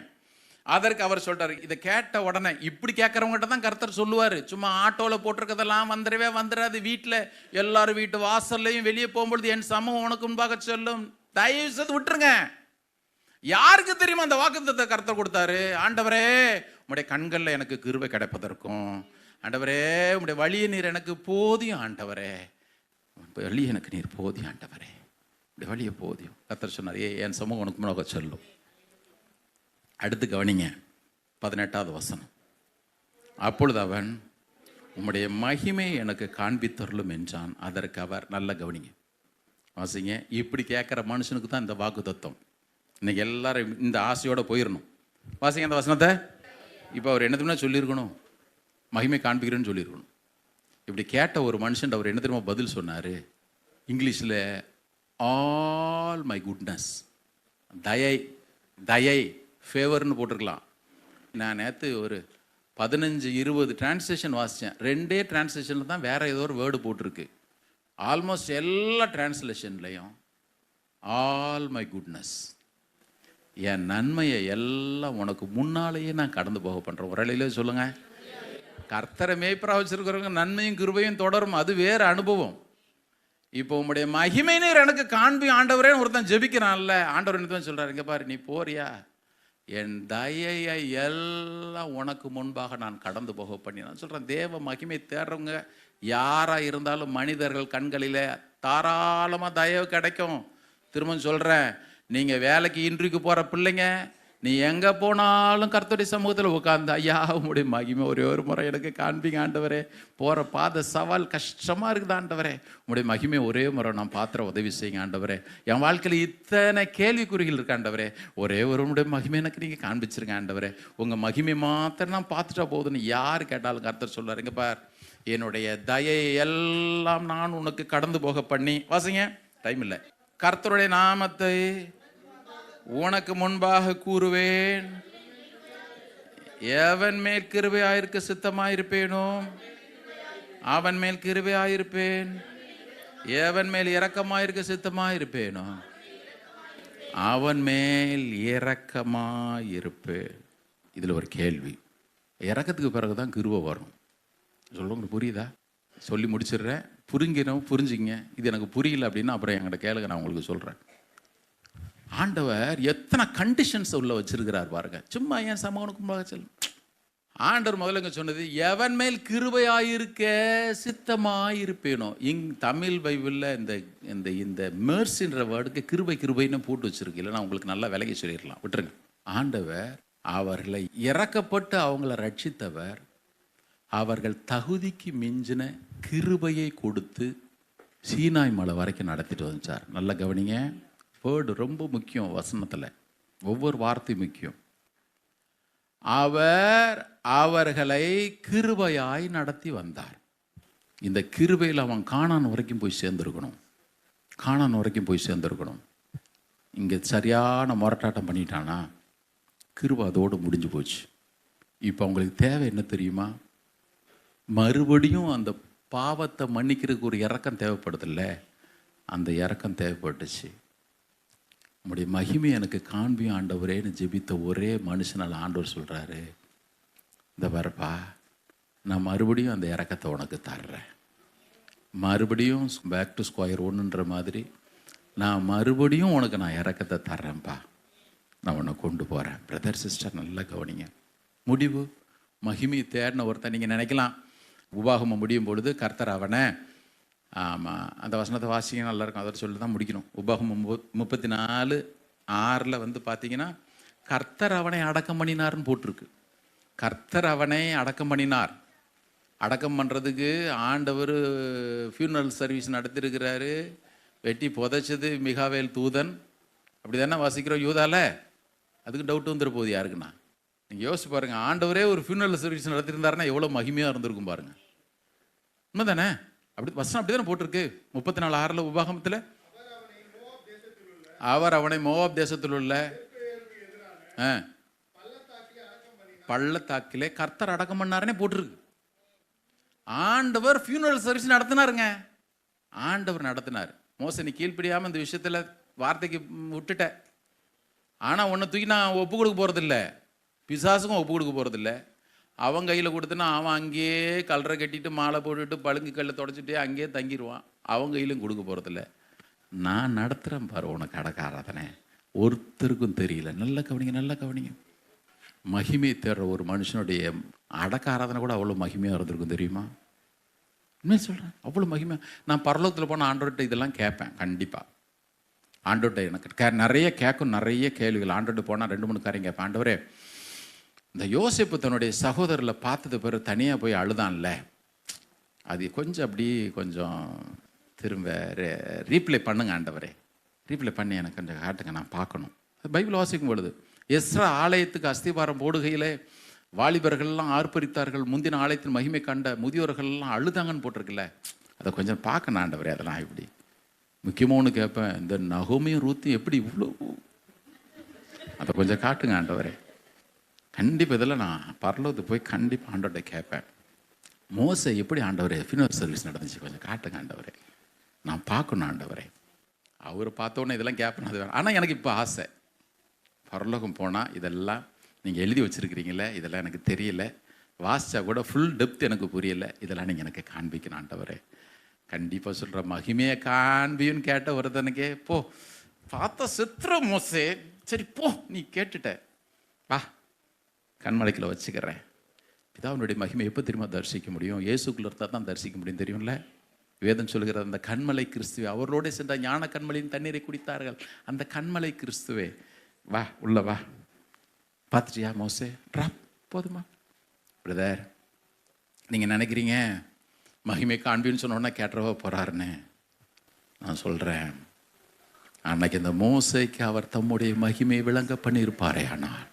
அதற்கு அவர் சொல்றாரு, இதை கேட்ட உடனே, இப்படி கேட்கறவங்ககிட்ட தான் கர்த்தர் சொல்லுவாரு, சும்மா ஆட்டோவில் போட்டிருக்கதெல்லாம் வந்துடாது, வீட்டில் எல்லாரும் வீட்டு வாசல்லையும் வெளியே போகும்பொழுது என் சமூகம் உனக்கு முன்பாக சொல்லும். தயவு செய்து விட்டுருங்க. யாருக்கு தெரியுமா அந்த வாக்குத்தத்தத்தை கர்த்தர் கொடுத்தாரு? ஆண்டவரே, உம்முடைய கண்களில் எனக்கு கிருபை கிடைப்பதற்கும், ஆண்டவரே உம்முடைய வழியை நீர் எனக்கு போதியும், ஆண்டவரே வழி எனக்கு நீர் போதியும், ஆண்டவரே உடைய வழியை போதியும். கர்த்தர் சொன்னார், என் சமூகம் உனக்கு முன்னாக சொல்லும். அடுத்து கவனிங்க 18வது வசனம். அப்பொழுது அவன், உம்முடைய மகிமை எனக்கு காண்பித்தருளும் என்றான். அதற்கு அவர், நல்ல கவனிங்க வாசிங்க, இப்படி கேட்குற மனுஷனுக்கு தான் இந்த வாக்குத்தத்தம். இன்னைக்கு எல்லாரும் இந்த ஆசையோட போயிடணும். வாசிங்க அந்த வசனத்தை. இப்போ அவர் என்ன தெரியுமா சொல்லியிருக்கணும்? மகிமை காண்பிக்கிறேன்னு சொல்லியிருக்கணும். இப்படி கேட்ட ஒரு மனுஷன் அவர் என்ன தெரியுமா பதில் சொன்னார்? இங்கிலீஷில் ஆல் மை குட்னஸ், தயை ஃபேவர்னு போட்டிருக்கலாம். நான் நேற்று ஒரு 15-20 டிரான்ஸ்லேஷன் வாசித்தேன். 2 டிரான்ஸ்லேஷனில் தான் வேறு ஏதோ ஒரு வேர்டு போட்டிருக்கு. ஆல்மோஸ்ட் எல்லா டிரான்ஸ்லேஷன்லையும் ஆல் மை குட்னஸ், என் நன்மையை எல்லாம் உனக்கு முன்னாலேயே நான் கடந்து போக பண்ணுறேன். ஒரு இலையிலே சொல்லுங்க, கர்த்தரை மேய்ப்பராக வச்சிருக்கிறவங்க நன்மையும் கிருபையும் தொடரும், அது வேறு அனுபவம். இப்போ உங்களுடைய மகிமை நீர் எனக்கு காண்பி ஆண்டவரே ஒருத்தன் ஜெபிக்கிறான்ல, ஆண்டவர் என்ன சொல்றாரு? இங்கே பாரு, நீ போறியா, என் தயையை எல்லாம் உனக்கு முன்பாக நான் கடந்து போக பண்ணி. நான் சொல்கிறேன், தேவ மகிமை தேடுறவங்க யாராக இருந்தாலும் மனிதர்கள் கண்களில் தாராளமாக தயவு கிடைக்கும். திரும்ப சொல்கிறேன், நீங்கள் வேலைக்கு இன்றைக்கு போகிற பிள்ளைங்க, நீ எங்கே போனாலும் கர்த்தருடைய சமூகத்தில் உட்காந்து, ஐயா உங்களுடைய மகிமை ஒரே ஒரு முறை எனக்கு காண்பிங்க ஆண்டவரே, போகிற பாதை சவால் கஷ்டமாக இருக்குது ஆண்டவரே, உங்களுடைய மகிமை ஒரே முறை நான் பாத்திர உதவி செய்யுங்க ஆண்டவரே, என் வாழ்க்கையில் இத்தனை கேள்விக்குறிகள் இருக்கு ஆண்டவரே, ஒரே ஒரு உங்களுடைய மகிமை எனக்கு நீங்கள் காண்பிச்சிருங்க ஆண்டவரே, உங்கள் மகிமை மாத்திரம் நான் பார்த்துட்டா போதுன்னு யார் கேட்டாலும் கர்த்தர் சொல்வார், இங்கே பார், என்னுடைய தயை எல்லாம் நான் உனக்கு கடந்து போக பண்ணி. வாசிங்க, டைம் இல்லை. கர்த்தருடைய நாமத்தை உனக்கு முன்பாக கூறுவேன், எவன் மேல் கிருபையாயிருக்க சித்தமாயிருப்பேனோ அவன் மேல் கிருபையாயிருப்பேன், எவன் மேல் இரக்கமாயிருக்க சித்தமாயிருப்பேனோ அவன் மேல் இரக்கமாயிருப்பேன். இதில் ஒரு கேள்வி, இறக்கத்துக்கு பிறகுதான் கிருபை வரும். சொல்லுங்க, புரியுதா? சொல்லி முடிச்சிடுறேன், புரிஞ்சுங்க. இது எனக்கு புரியல அப்படின்னா அப்புறம் என்கிட்ட கேளுங்க, நான் உங்களுக்கு சொல்கிறேன். ஆண்டவர் எத்தனை கண்டிஷன்ஸ் உள்ள வச்சிருக்கிறார் பாருங்க. சும்மா என் சமூகனுக்கு செல்லும். ஆண்டவர் முதல்ல இங்கே சொன்னது, எவன் மேல் கிருபையாயிருக்க சித்தமாயிருப்பேனோ. தமிழ் பைபிளில் இந்த இந்த மெர்சின்ற வேர்டுக்கு கிருபைன்னு போட்டு வச்சிருக்கு. இல்லைன்னா உங்களுக்கு நல்லா விலகி சொல்லிடலாம், விட்டுருங்க. ஆண்டவர் அவர்களை இறக்கப்பட்டு அவங்கள ரட்சித்தவர், அவர்கள் தகுதிக்கு மிஞ்சின கிருபையை கொடுத்து சீனாய் மலை வரைக்கும் நடத்திட்டு வந்துச்சார். நல்லா கவனிங்க, வேர்டு ரொம்ப முக்கியம். வசனத்தில் ஒவ்வொரு வார்த்தையும் முக்கியம். அவர் அவர்களை கிருபையாய் நடத்தி வந்தார். இந்த கிருபையில் அவன் கானான் வரைக்கும் போய் சேர்ந்துருக்கணும். கானான் வரைக்கும் போய் சேர்ந்துருக்கணும். இங்கே சரியான முரட்டாட்டம் பண்ணிட்டானா, கிருபை அதோடு முடிஞ்சு போச்சு. இப்போ அவங்களுக்கு தேவை என்ன தெரியுமா? மறுபடியும் அந்த பாவத்தை மன்னிக்கிறதுக்கு ஒரு இரக்கம் தேவைப்படுதில்ல, அந்த இரக்கம் தேவைப்பட்டுச்சு. உங்களுடைய மகிமை எனக்கு காண்பியும் ஆண்டவரேன்னு ஜெபித்த ஒரே மனுஷனால் ஆண்டவர் சொல்கிறாரு, இந்த வரப்பா, நான் மறுபடியும் அந்த இரக்கத்தை உனக்கு தர்றேன். மறுபடியும் பேக் டு ஸ்கொயர் ஒன்றுன்ற மாதிரி நான் மறுபடியும் உனக்கு நான் இரக்கத்தை தர்றேன்ப்பா, நான் உன்னை கொண்டு போகிறேன். பிரதர் சிஸ்டர் நல்லா கவனிங்க. முடிவு மகிமை தேடின ஒருத்தன் நீங்கள் நினைக்கலாம், உபாகமம் முடியும் பொழுது கர்த்தர் அவனை, ஆமாம் அந்த வசனத்தை வாசிங்க நல்லா இருக்கும், அதை சொல்லி தான் முடிக்கணும். உபாகமம் 34:6 வந்து பார்த்தீங்கன்னா கர்த்தர் அவனை அடக்கம் பண்ணினார்னு போட்டிருக்கு. கர்த்தர் அவனை அடக்கம் பண்ணினார். அடக்கம் பண்ணுறதுக்கு ஆண்டவர் ஃபியூனரல் சர்வீஸ் நடத்திருக்கிறாரு. வெட்டி புதைச்சது மிகாவேல் தூதன். அப்படி தானே வாசிக்கிறோம் யூதால. அதுக்கு டவுட் வந்துட போகுது யாருக்குண்ணா? நீங்கள் யோசிச்சு பாருங்கள், ஆண்டவரே ஒரு ஃபியூனரல் சர்வீஸ் நடத்திருந்தாருன்னா எவ்வளோ மகிமையாக இருந்திருக்கும் பாருங்கள். உண்மை தானே? அப்படி வசனம் அப்படி தானே போட்டிருக்கு 34:6 உபாகமத்தில். அவர் அவனை மோவாப் தேசத்தில் உள்ள பள்ளத்தாக்கிலே கர்த்தர் அடக்கம் பண்ணாருன்னே போட்டிருக்கு. ஆண்டவர் ஃபியூனரல் சர்வீஸ் நடத்தினாருங்க. ஆண்டவர் நடத்தினார். மோசே நீ கீழ்ப்படியாமல் இந்த விஷயத்தில் வார்த்தைக்கு விட்டுட்ட. ஆனால் உன்னை தூக்கி நான் ஒப்பு கொடுக்க போகிறதில்ல, பிசாசுக்கும் ஒப்பு கொடுக்க போகிறதில்ல. அவன் கையில் கொடுத்தனா அவன் அங்கேயே கலரை கட்டிட்டு மாலை போட்டுட்டு பழுங்கு கல்லை தொடச்சிட்டே அங்கேயே தங்கிடுவான். அவன் கையிலும் கொடுக்க போகிறதில்ல. நான் நடத்துகிறேன் பாரு உனக்கு அடக்க ஆராதனை. ஒருத்தருக்கும் தெரியல. நல்ல கவனிங்க, நல்ல கவனிங்க. மகிமை தேடுற ஒரு மனுஷனுடைய அடக்க ஆராதனை கூட அவ்வளோ மகிமையாக இருந்திருக்கும் தெரியுமா? உண்மையை சொல்கிறேன், அவ்வளோ மகிமை. நான் பரலோகத்தில் போனால் ஆண்டவர்கிட்ட இதெல்லாம் கேட்பேன். கண்டிப்பாக ஆண்டவர்கிட்ட எனக்கு நிறைய கேட்கும், நிறைய கேள்விகள். ஆண்டவர்கிட்ட போனால் 2-3 காரியம் கேட்பேன். ஆண்டவரே, இந்த யோசேப்பு தன்னுடைய சகோதரில் பார்த்தது பிறகு தனியாக போய் அழுதான்ல, அது கொஞ்சம் அப்படி கொஞ்சம் திரும்ப ரீப்ளே பண்ணுங்க ஆண்டவரே, ரீப்ளே பண்ணி எனக்கு கொஞ்சம் காட்டுங்க, நான் பார்க்கணும். பைபிள் வாசிக்கும் பொழுது எஸ்ரா ஆலயத்துக்கு அஸ்திபாரம் போடுகையிலே வாலிபர்கள்லாம் ஆர்ப்பரித்தார்கள், முந்தின ஆலயத்தின் மகிமை கண்ட முதியோர்கள்லாம் அழுதாங்கன்னு போட்டிருக்குல்ல, அதை கொஞ்சம் பார்க்கணும் ஆண்டவரே. அதெல்லாம் இப்படி முக்கியமானு கேட்பேன். இந்த நகோமியும் ரூத்தையும் எப்படி இவ்வளோ, அதை கொஞ்சம் காட்டுங்க ஆண்டவரே. கண்டிப்பாக இதெல்லாம் நான் பரலோகத்துக்கு போய் கண்டிப்பாக ஆண்டவர்கிட்ட கேட்பேன். மோசே எப்படி ஆண்டவரே ஃபியூனரல் சர்வீஸ் நடந்துச்சு, கொஞ்சம் காட்டுங்க ஆண்டவரே, நான் பார்க்கணும் ஆண்டவரே. அவரை பார்த்தோன்னே இதெல்லாம் கேட்பேன். அது ஆனால் எனக்கு இப்போ ஆசை, பரலோகம் போனால் இதெல்லாம் நீங்கள் எழுதி வச்சுருக்கிறீங்களே, இதெல்லாம் எனக்கு தெரியல, வாசித்தா கூட ஃபுல் டெப்த் எனக்கு புரியலை, இதெல்லாம் நீங்கள் எனக்கு காண்பிக்கணும் ஆண்டவரே. கண்டிப்பாக சொல்கிற மகிமையை காண்பியுன்னு கேட்ட ஒருத்தனுக்கே போ பார்த்தா சித்திர மோசே, சரி போ நீ கேட்டுட்ட வா, கண்மலைக்கில் வச்சுக்கிறேன். பிதாவினுடைய மகிமை எப்போ தெரியுமா தரிசிக்க முடியும்? இயேசுக்குள்ள இருந்தால் தான் தரிசிக்க முடியும், தெரியும்ல? வேதம் சொல்கிற அந்த கண்மலை கிறிஸ்துவே, அவர்களோட சென்ற ஞான கண்மலையின் தண்ணீரை குடித்தார்கள். அந்த கண்மலை கிறிஸ்துவே, வா உள்ள வா. பார்த்துட்டியா மோசே? ட்ராப் போதுமா? பிரதர், நீங்கள் நினைக்கிறீங்க மகிமை காண்பின்னு சொன்னோன்னா கேட்டுறவா போகிறாருன்னு. நான் சொல்கிறேன், அன்னைக்கு இந்த மோசைக்கு அவர் தம்முடைய மகிமையை விளங்க பண்ணியிருப்பாரே. ஆனால்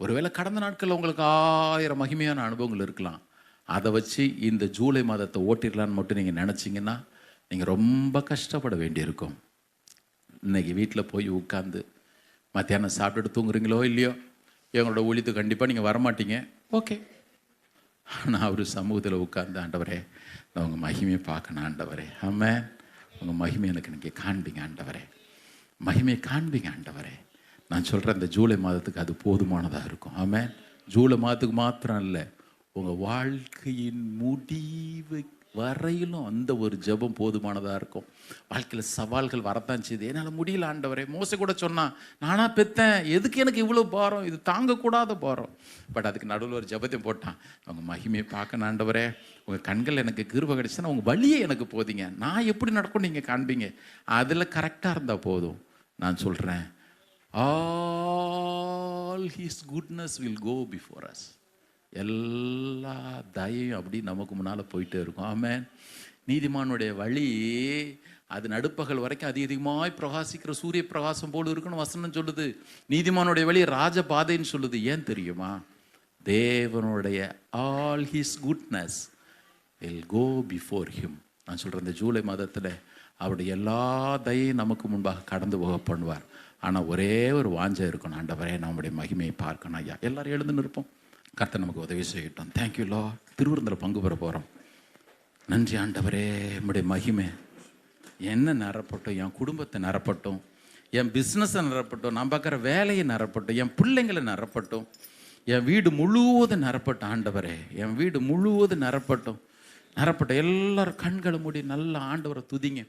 ஒருவேளை கடந்த நாட்களில் உங்களுக்கு 1000 மகிமையான அனுபவங்கள் இருக்கலாம். அதை வச்சு இந்த ஜூலை மாதத்தை ஓட்டிடலான்னு மட்டும் நீங்கள் நினச்சிங்கன்னா நீங்கள் ரொம்ப கஷ்டப்பட வேண்டியிருக்கும். இன்றைக்கி வீட்டில் போய் உட்காந்து மத்தியானம் சாப்பிட்டுட்டு தூங்குறீங்களோ இல்லையோ, எங்களோட ஊழியத்துக்கு கண்டிப்பாக நீங்கள் வரமாட்டீங்க, ஓகே. ஆனால் அவர் சமூகத்தில் உட்காந்து, ஆண்டவரே நான் உங்கள் மகிமையை பார்க்கணும் ஆண்டவரே, ஆமாம் உங்கள் மகிமை எனக்கு நீங்கள் காண்பீங்க ஆண்டவரே, மகிமையை காண்பீங்க ஆண்டவரே. நான் சொல்கிறேன், இந்த ஜூலை மாதத்துக்கு அது போதுமானதாக இருக்கும். ஆமாம், ஜூலை மாதத்துக்கு மாத்திரம் இல்லை, உங்கள் வாழ்க்கையின் முடிவு வரையிலும் அந்த ஒரு ஜெபம் போதுமானதாக இருக்கும். வாழ்க்கையில் சவால்கள் வரத்தான் செய்யுது, என்னால் முடியல ஆண்டவரே. மோசே கூட சொன்னான், நானாக பெற்றேன், எதுக்கு எனக்கு இவ்வளோ பாரம், இது தாங்கக்கூடாத பாரம். பட் அதுக்கு நடுவில் ஒரு ஜெபத்தையும் போட்டான், உங்கள் மகிமையை பார்க்கணும் ஆண்டவரே, உங்கள் கண்கள் எனக்கு கிருபை கிடைச்சுன்னா உங்கள் வழியை எனக்கு போதிங்க, நான் எப்படி நடக்கும் நீங்கள் காண்பீங்க, அதில் கரெக்டாக இருந்தால் போதும். நான் சொல்கிறேன், all his goodness will go before us. எல்லா தயையும் அப்படி நமக்கு முன்னால் போயிட்டே இருக்கும். ஆமென். நீதிமானுடைய வழி அது நடுப்பகல் வரைக்கும் அதிகமாய் பிரகாசிக்கிற சூரிய பிரகாசம் போல் இருக்குன்னு வசனம் சொல்லுது. நீதிமானுடைய வழி ராஜபாதைன்னு சொல்லுது. ஏன் தெரியுமா? தேவனுடைய all his goodness will go before him. நான் சொல்கிறேன், இந்த ஜூலை மாதத்தில் அவருடைய எல்லா தயையும் நமக்கு முன்பாக கடந்து போக பண்ணுவார். ஆனால் ஒரே ஒரு வாஞ்சை இருக்கணும், ஆண்டவரே நம்முடைய மகிமையை பார்க்கணும். ஐயா எல்லாரும் எழுந்து இருப்போம். கர்த்தர் நமக்கு உதவி செய்யட்டும். தேங்க்யூ லா. திருவிருந்தில் பங்கு பெற போகிறோம். நன்றி ஆண்டவரே, நம்முடைய மகிமை என்ன நிரப்பட்டும், என் குடும்பத்தை நிரப்பட்டும், என் பிஸ்னஸை நிரப்பட்டும், நான் பார்க்குற வேலையை நிரப்பட்டும், என் பிள்ளைங்களை நிரப்பட்டும், என் வீடு முழுவதும் நிரப்பட்டும். ஆண்டவரே என் வீடு முழுவதும் நிரப்பட்டும். எல்லாரும் கண்களை மூடி நல்ல ஆண்டவரை துதிங்க.